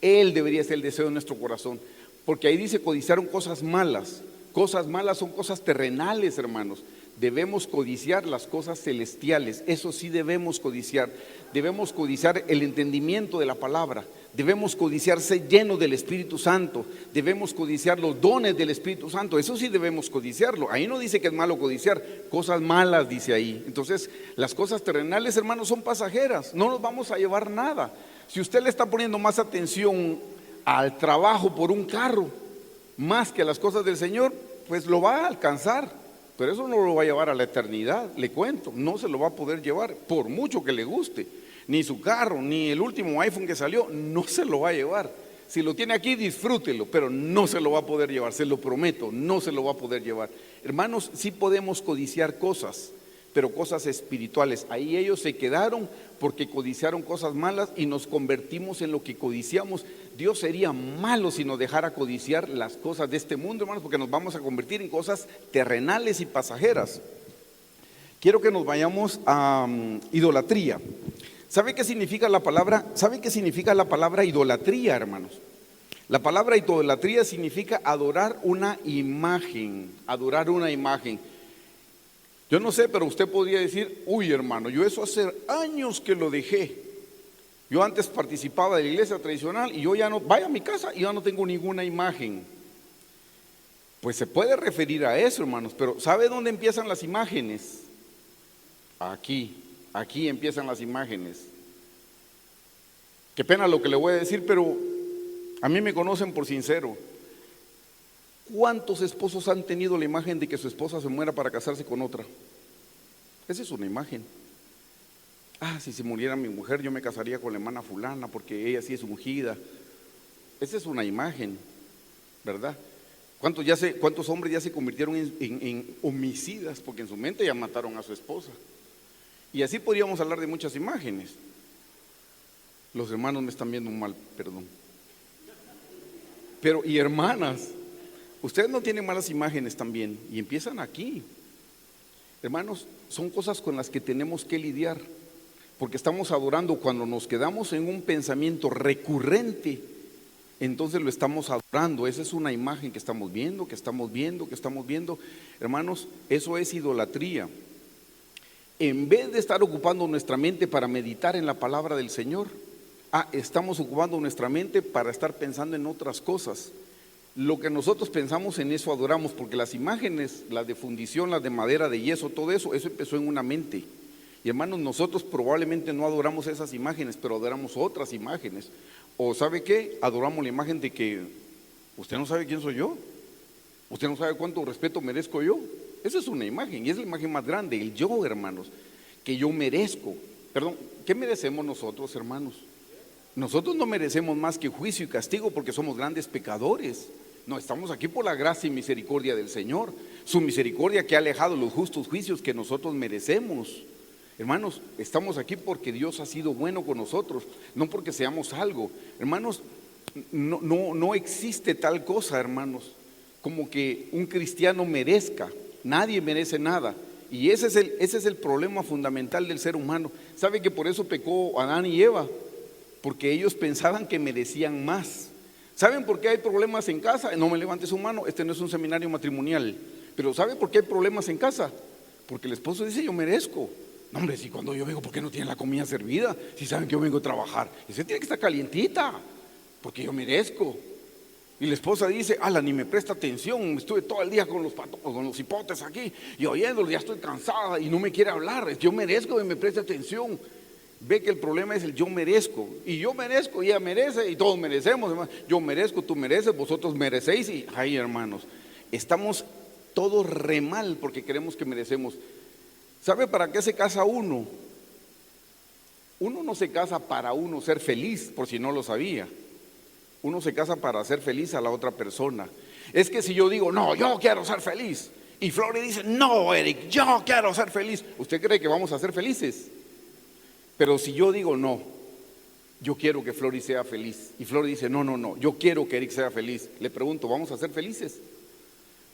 Él debería ser el deseo de nuestro corazón. Porque ahí dice codiciaron cosas malas. Cosas malas son cosas terrenales, hermanos. Debemos codiciar las cosas celestiales. Eso sí debemos codiciar. Debemos codiciar el entendimiento de la palabra. Debemos codiciar ser llenos del Espíritu Santo. Debemos codiciar los dones del Espíritu Santo. Eso sí debemos codiciarlo. Ahí no dice que es malo codiciar. Cosas malas dice ahí. Entonces las cosas terrenales, hermanos, son pasajeras. No nos vamos a llevar nada. Si usted le está poniendo más atención al trabajo por un carro más que a las cosas del Señor, pues lo va a alcanzar, pero eso no lo va a llevar a la eternidad. Le cuento, no se lo va a poder llevar por mucho que le guste, ni su carro, ni el último iPhone que salió, no se lo va a llevar. Si lo tiene aquí, disfrútelo, pero no se lo va a poder llevar, se lo prometo, no se lo va a poder llevar. Hermanos, sí podemos codiciar cosas, pero cosas espirituales. Ahí ellos se quedaron porque codiciaron cosas malas y nos convertimos en lo que codiciamos. Dios sería malo si nos dejara codiciar las cosas de este mundo, hermanos, porque nos vamos a convertir en cosas terrenales y pasajeras. Quiero que nos vayamos a idolatría. ¿Sabe qué significa la palabra? ¿Sabe qué significa la palabra idolatría, hermanos? La palabra idolatría significa adorar una imagen, adorar una imagen. Yo no sé, pero usted podría decir, uy, hermano, yo eso hace años que lo dejé. Yo antes participaba de la iglesia tradicional y yo ya no, vaya a mi casa y ya no tengo ninguna imagen. Pues se puede referir a eso, hermanos, pero ¿sabe dónde empiezan las imágenes? Aquí empiezan las imágenes. Qué pena lo que le voy a decir, pero a mí me conocen por sincero. ¿Cuántos esposos han tenido la imagen de que su esposa se muera para casarse con otra? Esa es una imagen. Si se muriera mi mujer, yo me casaría con la hermana fulana porque ella sí es ungida. Esa es una imagen, ¿verdad? ¿Cuántos hombres ya se convirtieron en homicidas porque en su mente ya mataron a su esposa? Y así podríamos hablar de muchas imágenes. Los hermanos me están viendo mal, perdón. Pero, y hermanas, ustedes no tienen malas imágenes también, y empiezan aquí. Hermanos, son cosas con las que tenemos que lidiar, porque estamos adorando. Cuando nos quedamos en un pensamiento recurrente, entonces lo estamos adorando. Esa es una imagen que estamos viendo. Hermanos, eso es idolatría. En vez de estar ocupando nuestra mente para meditar en la palabra del Señor, estamos ocupando nuestra mente para estar pensando en otras cosas. Lo que nosotros pensamos, en eso adoramos, porque las imágenes, las de fundición, las de madera, de yeso, todo eso empezó en una mente. Y hermanos, nosotros probablemente no adoramos esas imágenes, pero adoramos otras imágenes. O ¿sabe qué? Adoramos la imagen de que usted no sabe quién soy yo, usted no sabe cuánto respeto merezco yo. Esa es una imagen, y es la imagen más grande, el yo, hermanos, que yo merezco. Perdón, ¿qué merecemos nosotros, hermanos? Nosotros no merecemos más que juicio y castigo porque somos grandes pecadores. No, estamos aquí por la gracia y misericordia del Señor, su misericordia que ha alejado los justos juicios que nosotros merecemos. Hermanos, estamos aquí porque Dios ha sido bueno con nosotros, no porque seamos algo. Hermanos, no existe tal cosa, hermanos, como que un cristiano merezca. Nadie merece nada. Y ese es el problema fundamental del ser humano. ¿Sabe que por eso pecó Adán y Eva? Porque ellos pensaban que merecían más. ¿Saben por qué hay problemas en casa? No me levante su mano, este no es un seminario matrimonial. Pero ¿sabe por qué hay problemas en casa? Porque el esposo dice: yo merezco. No, hombre, si cuando yo vengo, ¿por qué no tienen la comida servida? Si saben que yo vengo a trabajar, ese tiene que estar calientita, porque yo merezco. Y la esposa dice: ni me presta atención, estuve todo el día con los hipotes aquí y oyéndolo, ya estoy cansada y no me quiere hablar. Yo merezco que me preste atención. Ve que el problema es el yo merezco. Y yo merezco, y ella merece, y todos merecemos, hermano. Yo merezco, tú mereces, vosotros merecéis. Y hermanos, estamos todos re mal porque creemos que merecemos. ¿Sabe para qué se casa uno? Uno no se casa para uno ser feliz, por si no lo sabía. Uno se casa para hacer feliz a la otra persona. Es que si yo digo: no, yo quiero ser feliz, y Flori dice: no, Eric, yo quiero ser feliz, ¿usted cree que vamos a ser felices? Pero si yo digo: no, yo quiero que Flori sea feliz, y Flori dice: no, yo quiero que Eric sea feliz, le pregunto: ¿vamos a ser felices?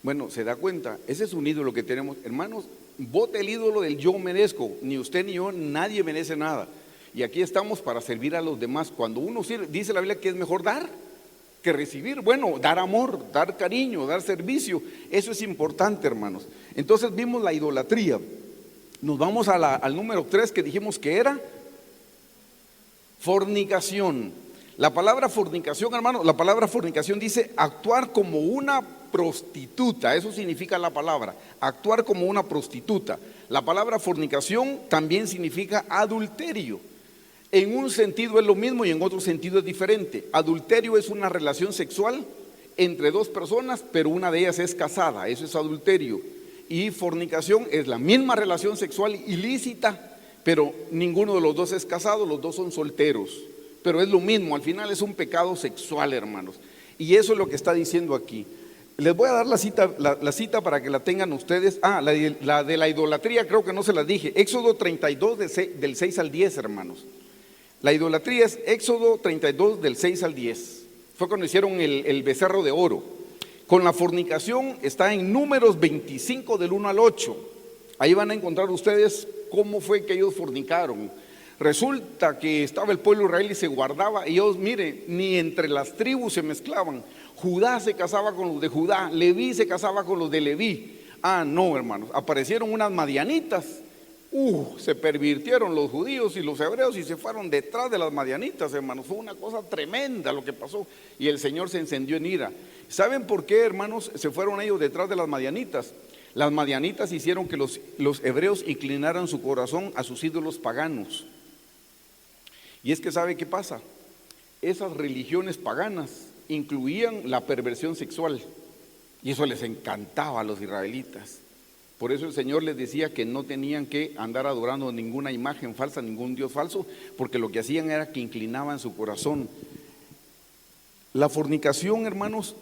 Bueno, se da cuenta, ese es un ídolo que tenemos. Hermanos, bote el ídolo del yo merezco. Ni usted ni yo, nadie merece nada. Y aquí estamos para servir a los demás. Cuando uno sirve, dice la Biblia que es mejor dar que recibir. Bueno, dar amor, dar cariño, dar servicio, eso es importante, hermanos. Entonces vimos la idolatría. Nos vamos al número 3 que dijimos que era fornicación. La palabra fornicación, hermano, la palabra fornicación dice actuar como una prostituta. Eso significa la palabra, actuar como una prostituta. La palabra fornicación también significa adulterio. En un sentido es lo mismo y en otro sentido es diferente. Adulterio es una relación sexual entre dos personas, pero una de ellas es casada, eso es adulterio. Y fornicación es la misma relación sexual ilícita, pero ninguno de los dos es casado, los dos son solteros. Pero es lo mismo, al final es un pecado sexual, hermanos. Y eso es lo que está diciendo aquí. Les voy a dar la cita para que la tengan ustedes. La de la idolatría creo que no se las dije. Éxodo 32 del 6 al 10, hermanos. La idolatría es Éxodo 32 del 6 al 10. Fue cuando hicieron el becerro de oro. Con la fornicación está en Números 25 del 1 al 8. Ahí van a encontrar ustedes cómo fue que ellos fornicaron. Resulta que estaba el pueblo israelí y se guardaba, y ellos, mire, ni entre las tribus se mezclaban. Judá se casaba con los de Judá, Leví se casaba con los de Leví. No, hermanos, aparecieron unas madianitas. Se pervirtieron los judíos y los hebreos y se fueron detrás de las madianitas, hermanos. Fue una cosa tremenda lo que pasó y el Señor se encendió en ira. ¿Saben por qué, hermanos, se fueron ellos detrás de las madianitas? Las madianitas hicieron que los hebreos inclinaran su corazón a sus ídolos paganos. Y es que ¿sabe qué pasa? Esas religiones paganas incluían la perversión sexual. Y eso les encantaba a los israelitas. Por eso el Señor les decía que no tenían que andar adorando ninguna imagen falsa, ningún Dios falso, porque lo que hacían era que inclinaban su corazón. La fornicación, hermanos,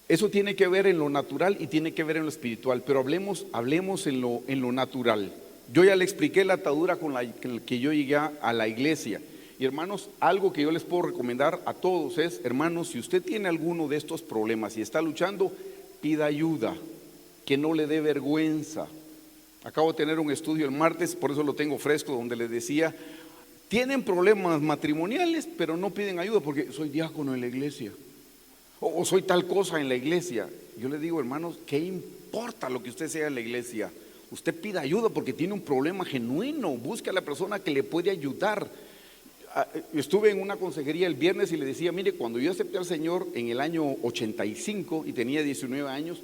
eso tiene que ver en lo natural y tiene que ver en lo espiritual, pero hablemos en lo natural. Yo ya le expliqué la atadura con la que yo llegué a la iglesia. Y hermanos, algo que yo les puedo recomendar a todos es, hermanos, si usted tiene alguno de estos problemas y está luchando, pida ayuda, que no le dé vergüenza. Acabo de tener un estudio el martes, por eso lo tengo fresco, donde les decía, tienen problemas matrimoniales, pero no piden ayuda porque soy diácono en la iglesia, o soy tal cosa en la iglesia. Yo les digo, hermanos, ¿qué importa lo que usted sea en la iglesia? Usted pida ayuda porque tiene un problema genuino, busque a la persona que le puede ayudar. Estuve en una consejería el viernes y le decía, mire, cuando yo acepté al Señor en el año 85 y tenía 19 años,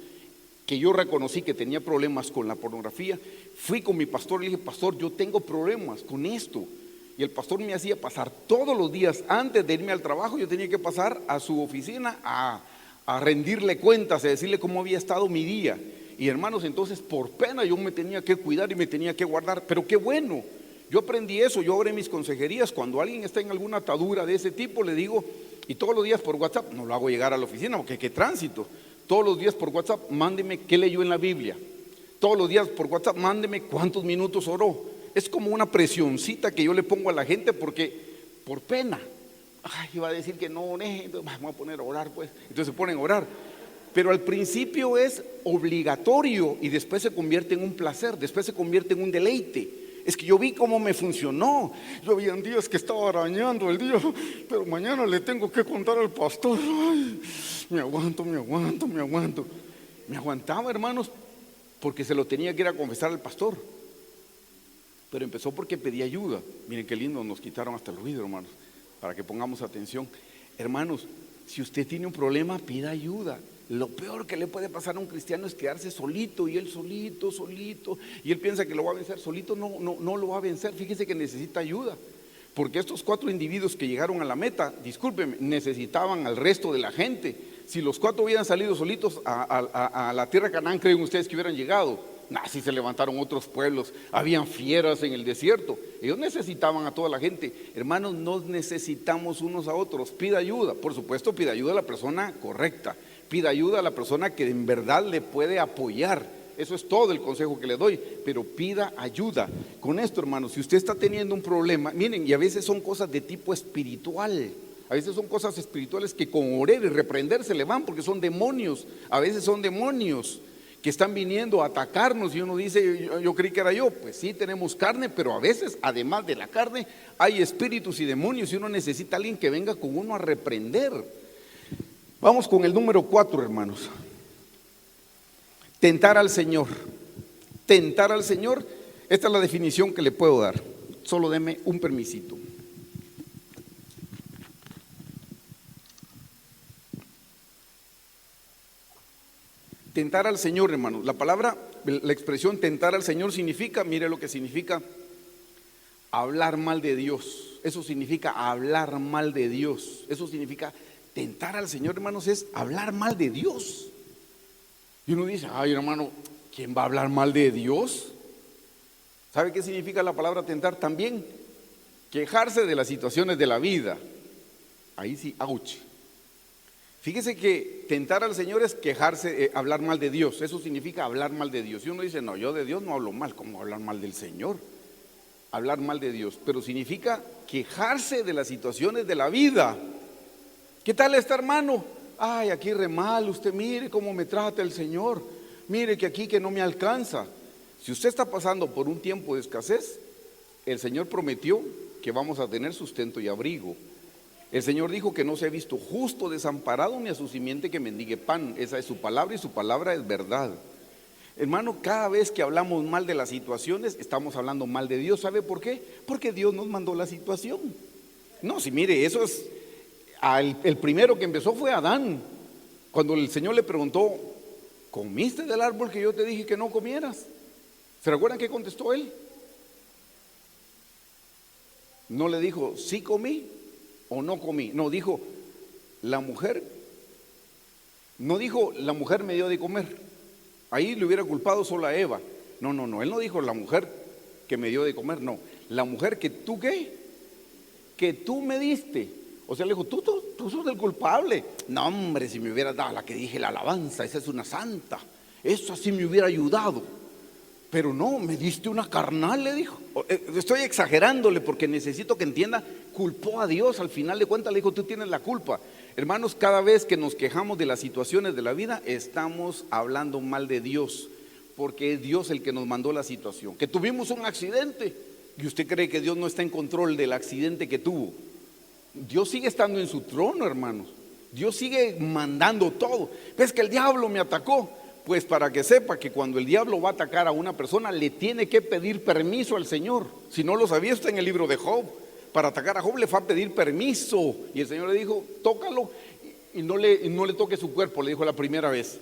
que yo reconocí que tenía problemas con la pornografía, fui con mi pastor y le dije, pastor, yo tengo problemas con esto. Y el pastor me hacía pasar todos los días, antes de irme al trabajo, yo tenía que pasar a su oficina a rendirle cuentas, a decirle cómo había estado mi día. Y hermanos, entonces por pena yo me tenía que cuidar y me tenía que guardar, pero qué bueno. Yo aprendí eso, yo ahora en mis consejerías, cuando alguien está en alguna atadura de ese tipo, le digo, y todos los días por WhatsApp, no lo hago llegar a la oficina, porque qué tránsito, todos los días por WhatsApp, mándeme qué leyó en la Biblia, todos los días por WhatsApp, mándeme cuántos minutos oró. Es como una presioncita que yo le pongo a la gente, porque por pena, iba a decir que no oré, entonces vamos a poner a orar pues, entonces se ponen a orar. Pero al principio es obligatorio y después se convierte en un placer, después se convierte en un deleite. Es que yo vi cómo me funcionó. Yo había días que estaba arañando el día, pero mañana le tengo que contar al pastor. Ay, me aguanto. Me aguantaba, hermanos, porque se lo tenía que ir a confesar al pastor. Pero empezó porque pedí ayuda. Miren qué lindo, nos quitaron hasta el ruido, hermanos, para que pongamos atención. Hermanos, si usted tiene un problema, pida ayuda. Lo peor que le puede pasar a un cristiano es quedarse solito, y él solito, y él piensa que lo va a vencer. Solito no lo va a vencer. Fíjese que necesita ayuda, porque estos 4 individuos que llegaron a la meta, discúlpenme, necesitaban al resto de la gente. Si los 4 hubieran salido solitos a la tierra de Canaán, ¿creen ustedes que hubieran llegado? Si se levantaron otros pueblos, habían fieras en el desierto. Ellos necesitaban a toda la gente. Hermanos, nos necesitamos unos a otros. Pida ayuda, por supuesto, pida ayuda a la persona correcta. Pida ayuda a la persona que en verdad le puede apoyar. Eso es todo el consejo que le doy, pero pida ayuda. Con esto, hermanos, si usted está teniendo un problema, miren, y a veces son cosas de tipo espiritual. A veces son cosas espirituales que con orar y reprender se le van, porque son demonios. A veces son demonios que están viniendo a atacarnos, y uno dice, yo creí que era yo. Pues sí, tenemos carne, pero a veces, además de la carne, hay espíritus y demonios, y uno necesita a alguien que venga con uno a reprender. Vamos con el número 4, hermanos. Tentar al Señor. Tentar al Señor, esta es la definición que le puedo dar. Solo deme un permisito. Tentar al Señor, hermanos. La expresión tentar al Señor significa, mire lo que significa, hablar mal de Dios. Eso significa hablar mal de Dios. Eso significa tentar al Señor, hermanos, es hablar mal de Dios. Y uno dice, ay, hermano, ¿quién va a hablar mal de Dios? ¿Sabe qué significa la palabra tentar? También quejarse de las situaciones de la vida. Ahí sí, ouch. Fíjese que tentar al Señor es quejarse, hablar mal de Dios. Eso significa hablar mal de Dios. Y uno dice, no, yo de Dios no hablo mal. ¿Cómo hablar mal del Señor? Hablar mal de Dios. Pero significa quejarse de las situaciones de la vida. ¿Qué tal está, hermano? Ay, aquí re mal, usted mire cómo me trata el Señor. Mire que aquí que no me alcanza. Si usted está pasando por un tiempo de escasez, el Señor prometió que vamos a tener sustento y abrigo. El Señor dijo que no se ha visto justo desamparado ni a su simiente que mendigue pan. Esa es su palabra y su palabra es verdad. Hermano, cada vez que hablamos mal de las situaciones, estamos hablando mal de Dios. ¿Sabe por qué? Porque Dios nos mandó la situación. No, si mire, eso es, el primero que empezó fue Adán. Cuando el Señor le preguntó, ¿comiste del árbol que yo te dije que no comieras? ¿Se recuerdan qué contestó él? No le dijo, sí comí o no comí. No, dijo, la mujer No dijo, la mujer me dio de comer. Ahí le hubiera culpado solo a Eva. No, no, no, él no dijo la mujer que me dio de comer, no. La mujer que tú, ¿qué? Que tú me diste. O sea, le dijo, tú sos el culpable. No, hombre, si me hubieras dado la que dije, la alabanza, esa es una santa. Eso sí me hubiera ayudado. Pero no, me diste una carnal, le dijo. Estoy exagerándole porque necesito que entienda, culpó a Dios. Al final de cuentas le dijo, tú tienes la culpa. Hermanos, cada vez que nos quejamos de las situaciones de la vida, estamos hablando mal de Dios, porque es Dios el que nos mandó la situación. Que tuvimos un accidente y usted cree que Dios no está en control del accidente que tuvo. Dios sigue estando en su trono, hermanos. Dios sigue mandando todo. ¿Ves que el diablo me atacó? Pues para que sepa que cuando el diablo va a atacar a una persona, le tiene que pedir permiso al Señor. Si no lo sabía, está en el libro de Job. Para atacar a Job le fue a pedir permiso. Y el Señor le dijo, tócalo y no le toque su cuerpo, le dijo la primera vez.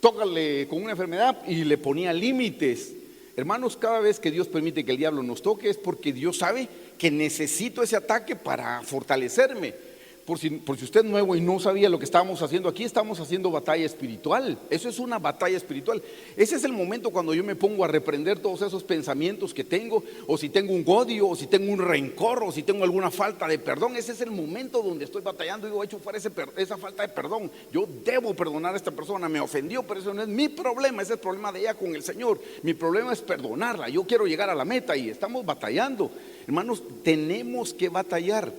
Tócale con una enfermedad y le ponía límites. Hermanos, cada vez que Dios permite que el diablo nos toque es porque Dios sabe que necesito ese ataque para fortalecerme. Por si usted es nuevo y no sabía lo que estábamos haciendo aquí, estamos haciendo batalla espiritual. Eso es una batalla espiritual. Ese es el momento cuando yo me pongo a reprender todos esos pensamientos que tengo, o si tengo un odio, o si tengo un rencor, o si tengo alguna falta de perdón. Ese es el momento donde estoy batallando y digo, hecho fuera esa falta de perdón. Yo debo perdonar a esta persona, me ofendió, pero eso no es mi problema, ese es el problema de ella con el Señor. Mi problema es perdonarla, yo quiero llegar a la meta y estamos batallando. Hermanos, tenemos que batallar.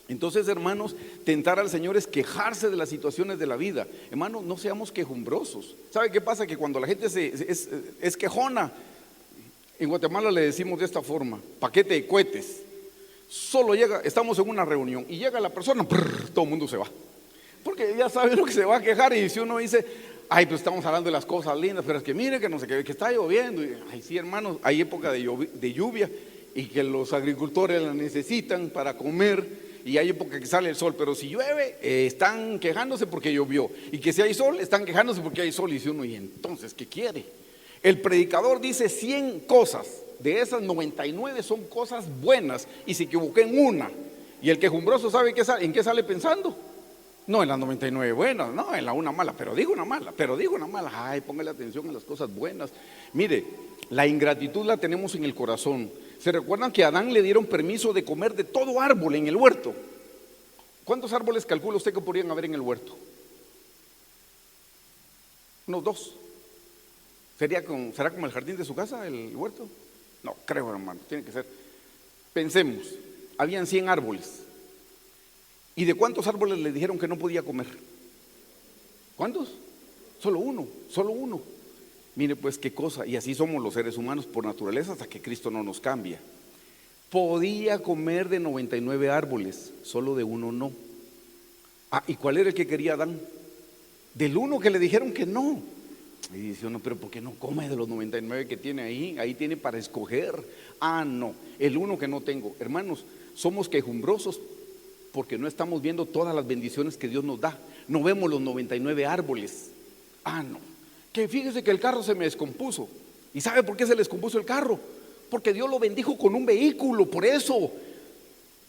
Entonces, hermanos, tentar al Señor es quejarse de las situaciones de la vida. Hermanos, no seamos quejumbrosos. ¿Sabe qué pasa? Que cuando la gente es quejona, en Guatemala le decimos de esta forma, paquete de cohetes. Solo llega, estamos en una reunión y llega la persona, todo el mundo se va. Porque ya sabe lo que se va a quejar. Y si uno dice, ay, pues estamos hablando de las cosas lindas, pero es que mire que no sé qué, que está lloviendo. Y, ay, sí, hermanos, hay época de lluvia y que los agricultores la necesitan para comer. Y hay época que sale el sol, pero si llueve, están quejándose porque llovió. Y que si hay sol, están quejándose porque hay sol. Y dice uno, ¿y entonces qué quiere? El predicador dice 100 cosas, de esas 99 son cosas buenas y se equivocó en una. Y el quejumbroso sabe en qué sale pensando. No en las 99 buenas, no en la una mala, pero digo una mala. Ay, póngale atención a las cosas buenas. Mire, la ingratitud la tenemos en el corazón. ¿Se recuerdan que a Adán le dieron permiso de comer de todo árbol en el huerto? ¿Cuántos árboles calcula usted que podrían haber en el huerto? Unos 2. ¿Será como el jardín de su casa, el huerto? No, creo, hermano, tiene que ser. Pensemos, habían 100 árboles. ¿Y de cuántos árboles le dijeron que no podía comer? ¿Cuántos? Solo uno. Mire pues qué cosa, y así somos los seres humanos por naturaleza hasta que Cristo no nos cambia. Podía comer de 99 árboles, solo de uno no. ¿Y cuál era el que quería Adán? Del uno que le dijeron que no. Y dice uno, pero ¿por qué no come de los 99 que tiene ahí? Ahí tiene para escoger. No, el uno que no tengo. Hermanos, somos quejumbrosos porque no estamos viendo todas las bendiciones que Dios nos da. No vemos los 99 árboles. No. Que fíjese que el carro se me descompuso. ¿Y sabe por qué se le descompuso el carro? Porque Dios lo bendijo con un vehículo, por eso.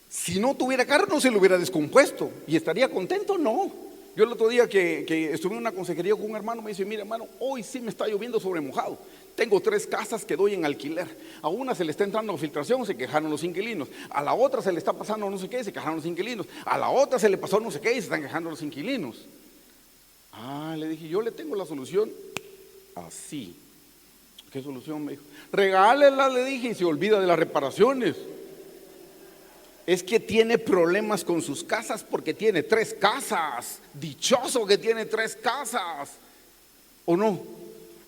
Si no tuviera carro no se lo hubiera descompuesto. ¿Y estaría contento? No. Yo el otro día que estuve en una consejería con un hermano, me dice, mira hermano, hoy sí me está lloviendo sobre mojado. Tengo 3 casas que doy en alquiler. A una se le está entrando filtración, se quejaron los inquilinos. A la otra se le está pasando no sé qué, se quejaron los inquilinos. A la otra se le pasó no sé qué y se están quejando los inquilinos. Le dije, yo le tengo la solución así. ¿Qué solución? Me dijo, regálela, le dije, y se olvida de las reparaciones. Es que tiene problemas con sus casas porque tiene 3 casas. Dichoso que tiene 3 casas. ¿O no?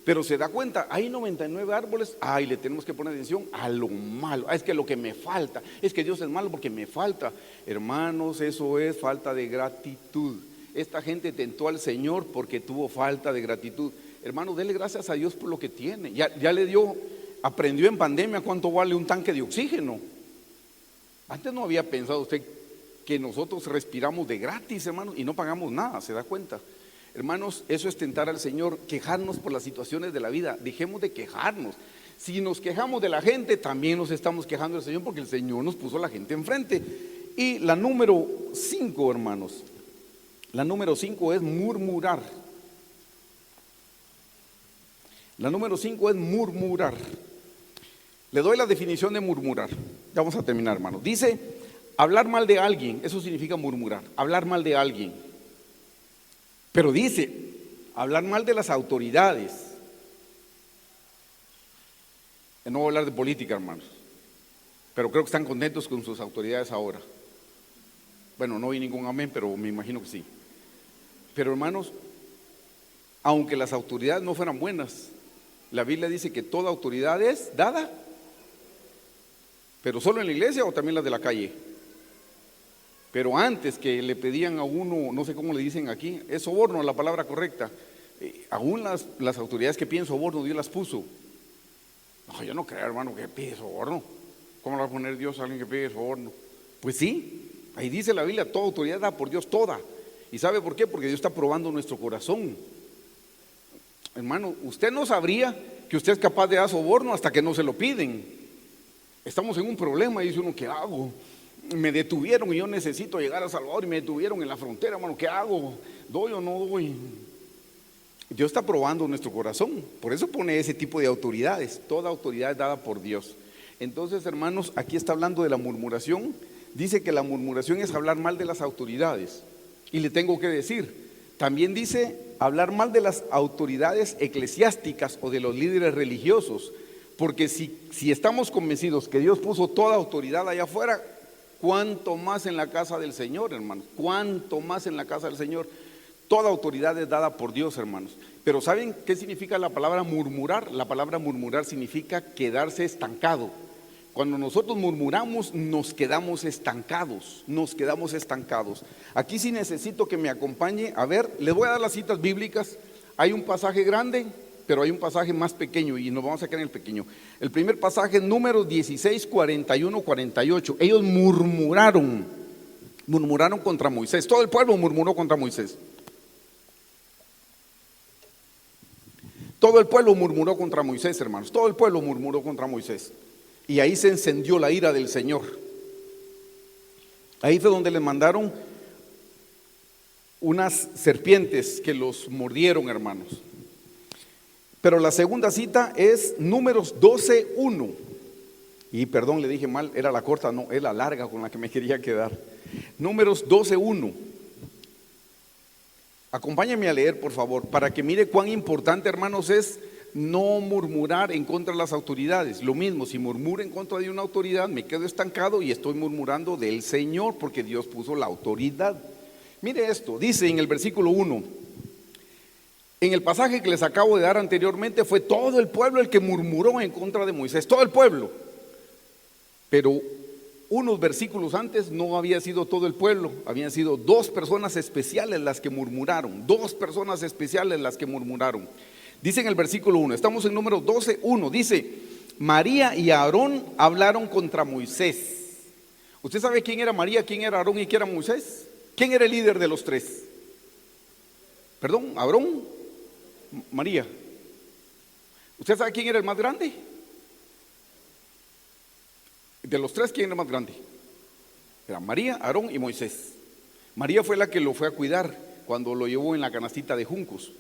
Pero se da cuenta, hay 99 árboles. Le tenemos que poner atención a lo malo. Es que lo que me falta, es que Dios es malo porque me falta. Hermanos, eso es falta de gratitud. Esta gente tentó al Señor porque tuvo falta de gratitud. Hermano, dele gracias a Dios por lo que tiene. Ya aprendió en pandemia cuánto vale un tanque de oxígeno. Antes no había pensado usted que nosotros respiramos de gratis, hermanos, y no pagamos nada, ¿se da cuenta? Hermanos, eso es tentar al Señor, quejarnos por las situaciones de la vida. Dejemos de quejarnos. Si nos quejamos de la gente, también nos estamos quejando del Señor porque el Señor nos puso a la gente enfrente. Y la número 5, hermanos, la número 5 es murmurar. La número 5 es murmurar. Le doy la definición de murmurar. Ya vamos a terminar, hermano. Dice, hablar mal de alguien, eso significa murmurar, hablar mal de alguien. Pero dice, hablar mal de las autoridades. No voy a hablar de política, hermanos, pero creo que están contentos con sus autoridades ahora. Bueno, no oí ningún amén, pero me imagino que sí. Pero hermanos, aunque las autoridades no fueran buenas, la Biblia dice que toda autoridad es dada, pero solo en la iglesia o también las de la calle. Pero antes que le pedían a uno, no sé cómo le dicen aquí, es soborno la palabra correcta. Aún las autoridades que piden soborno, Dios las puso. No, yo no creo, hermano, que pide soborno. ¿Cómo le va a poner Dios a alguien que pide soborno? Pues sí, ahí dice la Biblia, toda autoridad da por Dios, toda. ¿Y sabe por qué? Porque Dios está probando nuestro corazón. Hermano, usted no sabría que usted es capaz de dar soborno hasta que no se lo piden. Estamos en un problema y dice uno, ¿qué hago? Me detuvieron y yo necesito llegar a Salvador y me detuvieron en la frontera, hermano, ¿qué hago? ¿Doy o no doy? Dios está probando nuestro corazón, por eso pone ese tipo de autoridades. Toda autoridad es dada por Dios. Entonces, hermanos, aquí está hablando de la murmuración. Dice que la murmuración es hablar mal de las autoridades. Y le tengo que decir, también dice hablar mal de las autoridades eclesiásticas o de los líderes religiosos. Porque si estamos convencidos que Dios puso toda autoridad allá afuera, ¿cuánto más en la casa del Señor, hermanos? ¿Cuánto más en la casa del Señor? Toda autoridad es dada por Dios, hermanos. Pero ¿saben qué significa la palabra murmurar? La palabra murmurar significa quedarse estancado. Cuando nosotros murmuramos, nos quedamos estancados, Aquí sí necesito que me acompañe. A ver, les voy a dar las citas bíblicas. Hay un pasaje grande, pero hay un pasaje más pequeño y nos vamos a quedar en el pequeño. El primer pasaje, Números 16, 41, 48. Ellos murmuraron contra Moisés. Todo el pueblo murmuró contra Moisés. Todo el pueblo murmuró contra Moisés, hermanos. Todo el pueblo murmuró contra Moisés. Y ahí se encendió la ira del Señor. Ahí fue donde le mandaron unas serpientes que los mordieron, hermanos. Pero la segunda cita es Números 12:1. Y perdón, le dije mal, era la corta, no, es la larga con la que me quería quedar. Números 12:1. Acompáñenme a leer, por favor, para que mire cuán importante, hermanos, es no murmurar en contra de las autoridades. Lo mismo, si murmuro en contra de una autoridad, me quedo estancado y estoy murmurando del Señor, porque Dios puso la autoridad. Mire esto, dice en el versículo 1, en el pasaje que les acabo de dar anteriormente, fue todo el pueblo el que murmuró en contra de Moisés, todo el pueblo. Pero unos versículos antes no había sido todo el pueblo, habían sido dos personas especiales las que murmuraron, Dice en el versículo 1, estamos en Números 12:1, dice, María y Aarón hablaron contra Moisés. ¿Usted sabe quién era María, quién era Aarón y quién era Moisés? ¿Quién era el líder de los tres? Perdón, Aarón, María. ¿Usted sabe quién era el más grande? De los tres, ¿quién era el más grande? Era María, Aarón y Moisés. María fue la que lo fue a cuidar cuando lo llevó en la canastita de juncos.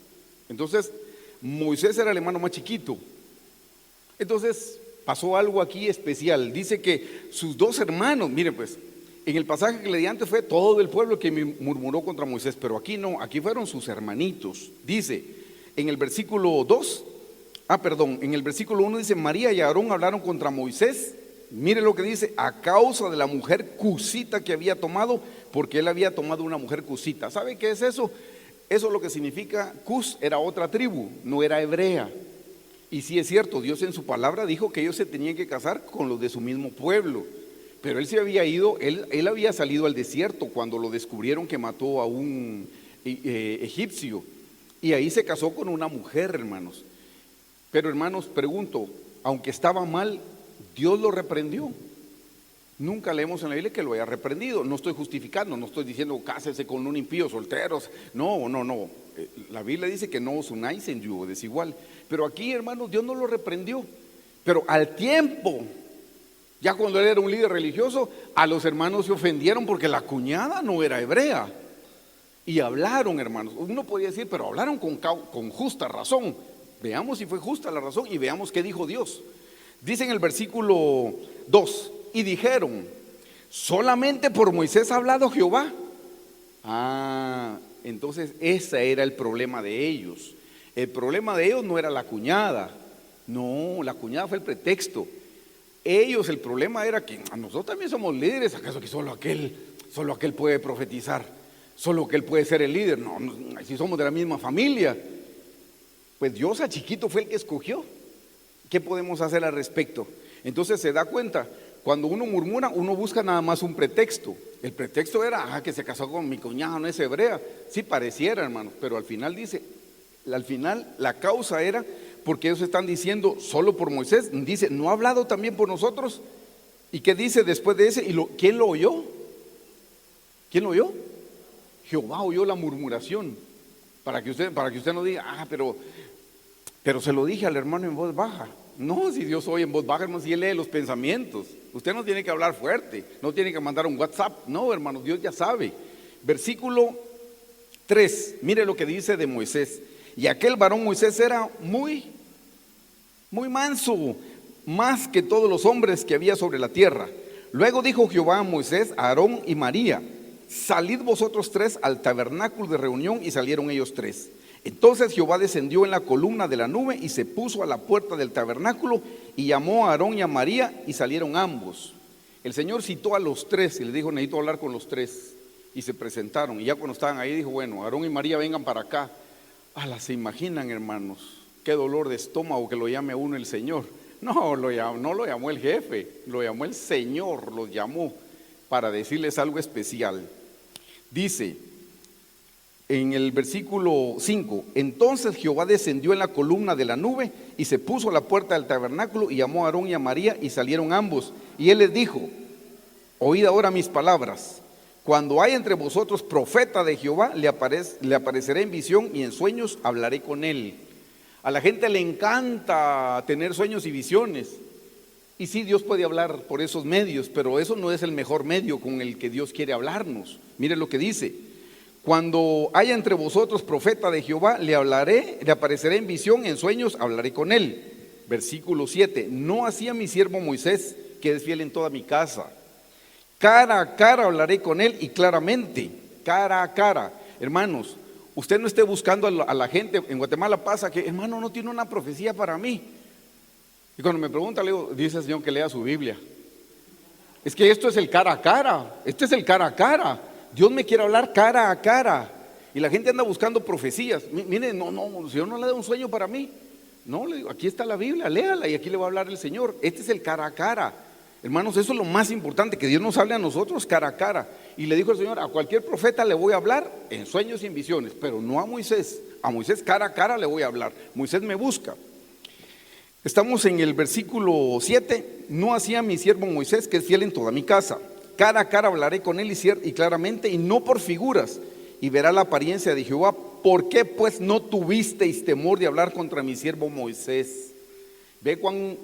Entonces, Moisés era el hermano más chiquito. Entonces, pasó algo aquí especial. Dice que sus dos hermanos, miren pues, en el pasaje que le di antes fue todo el pueblo que murmuró contra Moisés, pero aquí no, aquí fueron sus hermanitos. Dice, en el versículo 2, en el versículo 1 dice, María y Aarón hablaron contra Moisés. Mire lo que dice, a causa de la mujer cusita que había tomado, porque él había tomado una mujer cusita. ¿Sabe qué es eso? Eso lo que significa, Cus era otra tribu, no era hebrea. Y sí es cierto, Dios en su palabra dijo que ellos se tenían que casar con los de su mismo pueblo. Pero él se había ido, él había salido al desierto cuando lo descubrieron que mató a un egipcio. Y ahí se casó con una mujer, hermanos. Pero hermanos, pregunto, aunque estaba mal, Dios lo reprendió. Nunca leemos en la Biblia que lo haya reprendido. No estoy justificando, no estoy diciendo cásese con un impío, solteros. No. La Biblia dice que no os unáis en yugo desigual. Pero aquí, hermanos, Dios no lo reprendió. Pero al tiempo, ya cuando él era un líder religioso, a los hermanos se ofendieron porque la cuñada no era hebrea. Y hablaron, hermanos. Uno podría decir, pero hablaron con justa razón. Veamos si fue justa la razón y veamos qué dijo Dios. Dice en el versículo 2, y dijeron, ¿solamente por Moisés ha hablado Jehová? Entonces ese era el problema de ellos. El problema de ellos no era la cuñada, no, la cuñada fue el pretexto. Ellos, el problema era que nosotros también somos líderes. ¿Acaso que solo aquel puede profetizar? Solo que él puede ser el líder. No, si somos de la misma familia. Pues Dios a chiquito fue el que escogió. ¿Qué podemos hacer al respecto? Entonces se da cuenta, cuando uno murmura, uno busca nada más un pretexto. El pretexto era que se casó con mi cuñada, no es hebrea. Sí pareciera, hermano, pero al final la causa era porque ellos están diciendo solo por Moisés. Dice, ¿no ha hablado también por nosotros? ¿Y qué dice después de ese? ¿Quién lo oyó? ¿Quién lo oyó? Jehová oyó la murmuración. Para que usted no diga, pero se lo dije al hermano en voz baja. No, si Dios oye en voz baja, hermano, si Él lee los pensamientos. Usted no tiene que hablar fuerte, no tiene que mandar un WhatsApp. No, hermano, Dios ya sabe. Versículo 3, mire lo que dice de Moisés. Y aquel varón Moisés era muy manso, más que todos los hombres que había sobre la tierra. Luego dijo Jehová a Moisés, a Aarón y María, salid vosotros tres al tabernáculo de reunión, y salieron ellos tres. Entonces Jehová descendió en la columna de la nube y se puso a la puerta del tabernáculo y llamó a Aarón y a María y salieron ambos. El Señor citó a los tres y le dijo, necesito hablar con los tres, y se presentaron. Y ya cuando estaban ahí dijo, bueno, Aarón y María vengan para acá. ¿Se imaginan, hermanos? Qué dolor de estómago que lo llame a uno el Señor. No lo llamó el jefe, lo llamó el Señor, los llamó para decirles algo especial. Dice en el versículo 5, entonces Jehová descendió en la columna de la nube y se puso a la puerta del tabernáculo y llamó a Aarón y a María y salieron ambos. Y él les dijo, oíd ahora mis palabras. Cuando hay entre vosotros profeta de Jehová, le apareceré en visión y en sueños hablaré con él. A la gente le encanta tener sueños y visiones. Y sí, Dios puede hablar por esos medios, pero eso no es el mejor medio con el que Dios quiere hablarnos. Mire lo que dice. Cuando haya entre vosotros profeta de Jehová, le apareceré en visión, en sueños hablaré con él. Versículo 7, no así a mi siervo Moisés, que es fiel en toda mi casa. Cara a cara hablaré con él y claramente, cara a cara. Hermanos, usted no esté buscando a la gente. En Guatemala pasa que, hermano, no tiene una profecía para mí. Y cuando me pregunta, le digo, dice el Señor que lea su Biblia. Es que esto es el cara a cara, este es el cara a cara. Dios me quiere hablar cara a cara. Y la gente anda buscando profecías. Mire, no, el Señor no le da un sueño para mí. No, le digo, aquí está la Biblia, léala y aquí le va a hablar el Señor. Este es el cara a cara. Hermanos, eso es lo más importante, que Dios nos hable a nosotros cara a cara. Y le dijo el Señor, a cualquier profeta le voy a hablar en sueños y en visiones, pero no a Moisés. A Moisés cara a cara le voy a hablar. Moisés me busca. Estamos en el versículo 7. No así a mi siervo Moisés, que es fiel en toda mi casa. Cara a cara hablaré con él y claramente, y no por figuras, y verá la apariencia de Jehová. ¿Por qué pues no tuvisteis temor de hablar contra mi siervo Moisés? Ve cuán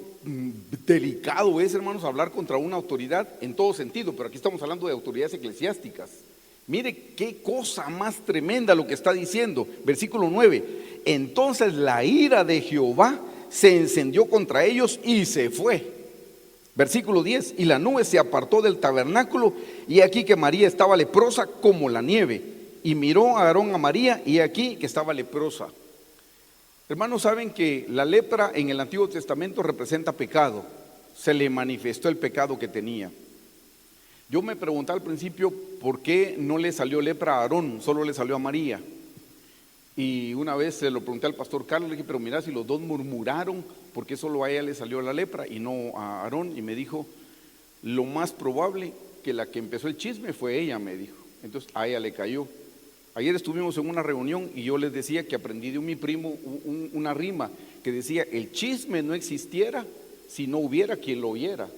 delicado es, hermanos, hablar contra una autoridad en todo sentido, pero aquí estamos hablando de autoridades eclesiásticas. Mire qué cosa más tremenda lo que está diciendo. Versículo 9, entonces la ira de Jehová se encendió contra ellos y se fue. Versículo 10, y la nube se apartó del tabernáculo, y aquí que María estaba leprosa como la nieve, y miró a Aarón a María, y aquí que estaba leprosa. Hermanos, saben que la lepra en el Antiguo Testamento representa pecado. Se le manifestó el pecado que tenía. Yo me pregunté al principio por qué no le salió lepra a Aarón, solo le salió a María. Y una vez se lo pregunté al pastor Carlos, le dije, pero mira, si los dos murmuraron, ¿por qué solo a ella le salió la lepra y no a Aarón? Y me dijo, lo más probable que la que empezó el chisme fue ella, me dijo. Entonces a ella le cayó. Ayer estuvimos en una reunión y yo les decía que aprendí de mi primo una rima que decía, el chisme no existiera si no hubiera quien lo oyera.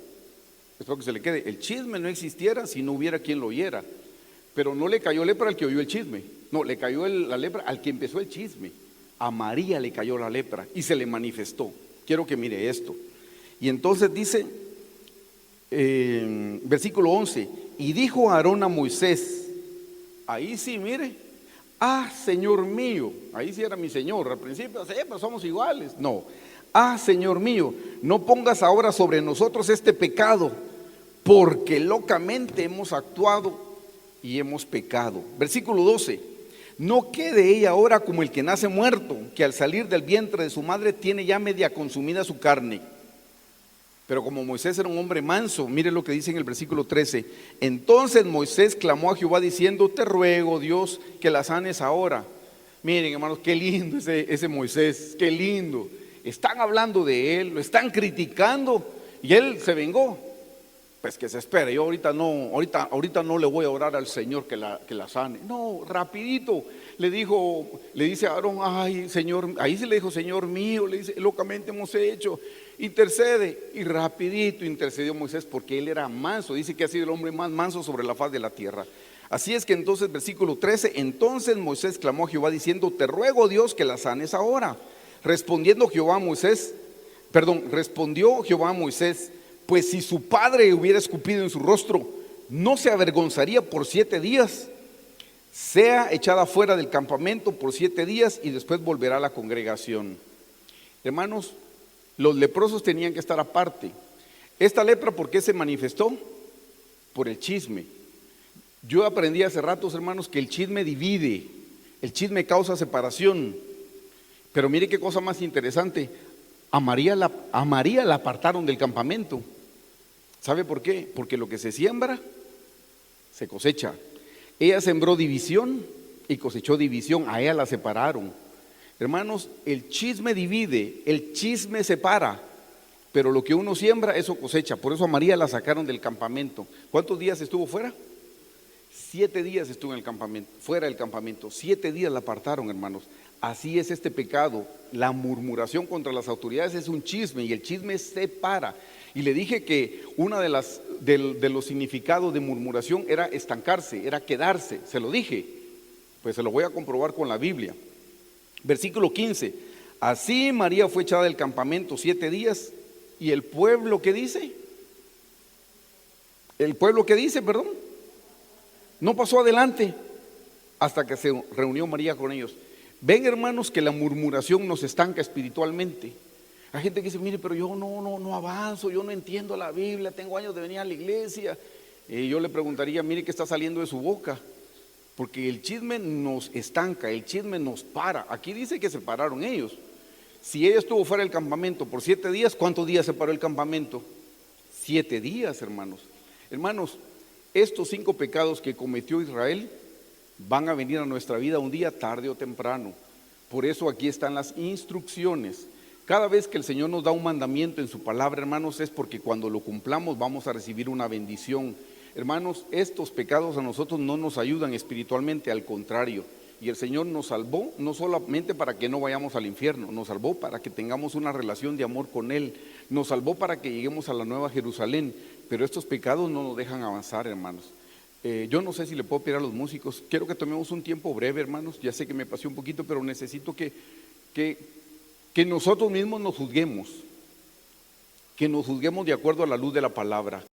Espero que se le quede, el chisme no existiera si no hubiera quien lo oyera. Pero no le cayó lepra al que oyó el chisme, no, le cayó la lepra al que empezó el chisme. A María le cayó la lepra y se le manifestó. Quiero que mire esto. Y entonces dice, versículo 11, y dijo Aarón a Moisés, ahí sí, mire, Ah, Señor mío, ahí sí era mi Señor, al principio, sí, pero somos iguales. No, ah, Señor mío, no pongas ahora sobre nosotros este pecado, porque locamente hemos actuado y hemos pecado. Versículo 12, no quede ella ahora como el que nace muerto, que al salir del vientre de su madre tiene ya media consumida su carne. Pero como Moisés era un hombre manso, mire lo que dice en el versículo 13. Entonces Moisés clamó a Jehová diciendo, te ruego, Dios, que la sanes ahora. Miren, hermanos, qué lindo ese Moisés, qué lindo. Están hablando de él, lo están criticando y él se vengó. Pues que se espere, yo ahorita no le voy a orar al Señor que la sane. No, rapidito le dice a Aarón, ay Señor, ahí se le dijo, Señor mío, le dice, locamente hemos hecho, intercede. Y rapidito intercedió Moisés porque él era manso, dice que ha sido el hombre más manso sobre la faz de la tierra. Así es que entonces, versículo 13, entonces Moisés clamó a Jehová diciendo, te ruego, Dios, que la sanes ahora. Respondió Jehová a Moisés, pues si su padre hubiera escupido en su rostro, no se avergonzaría por 7 días. Sea echada fuera del campamento por 7 días y después volverá a la congregación. Hermanos, los leprosos tenían que estar aparte. Esta lepra, ¿por qué se manifestó? Por el chisme. Yo aprendí hace ratos, hermanos, que el chisme divide, el chisme causa separación. Pero mire qué cosa más interesante, a María la apartaron del campamento. ¿Sabe por qué? Porque lo que se siembra, se cosecha. Ella sembró división y cosechó división, a ella la separaron. Hermanos, el chisme divide, el chisme separa, pero lo que uno siembra, eso cosecha. Por eso a María la sacaron del campamento. ¿Cuántos días estuvo fuera? 7 días estuvo en el campamento, fuera del campamento. 7 días la apartaron, hermanos. Así es este pecado. La murmuración contra las autoridades es un chisme y el chisme separa. Y le dije que una de los significados de murmuración era estancarse, era quedarse. Se lo dije, pues se lo voy a comprobar con la Biblia. Versículo 15. Así María fue echada del campamento 7 días. ¿Y el pueblo qué dice? ¿El pueblo qué dice, perdón? No pasó adelante hasta que se reunió María con ellos. Ven, hermanos, que la murmuración nos estanca espiritualmente. Hay gente que dice, mire, pero yo no avanzo, yo no entiendo la Biblia, tengo años de venir a la iglesia. Yo le preguntaría, mire qué está saliendo de su boca, porque el chisme nos estanca, el chisme nos para. Aquí dice que se pararon ellos. Si ella estuvo fuera del campamento por 7 días, ¿cuántos días se paró el campamento? 7 días, hermanos. Hermanos, estos 5 pecados que cometió Israel van a venir a nuestra vida un día, tarde o temprano. Por eso aquí están las instrucciones. Cada vez que el Señor nos da un mandamiento en su palabra, hermanos, es porque cuando lo cumplamos vamos a recibir una bendición. Hermanos, estos pecados a nosotros no nos ayudan espiritualmente, al contrario. Y el Señor nos salvó no solamente para que no vayamos al infierno, nos salvó para que tengamos una relación de amor con Él, nos salvó para que lleguemos a la Nueva Jerusalén. Pero estos pecados no nos dejan avanzar, hermanos. Yo no sé si le puedo pedir a los músicos, quiero que tomemos un tiempo breve, hermanos. Ya sé que me pasé un poquito, pero necesito que nosotros mismos nos juzguemos, que nos juzguemos de acuerdo a la luz de la palabra.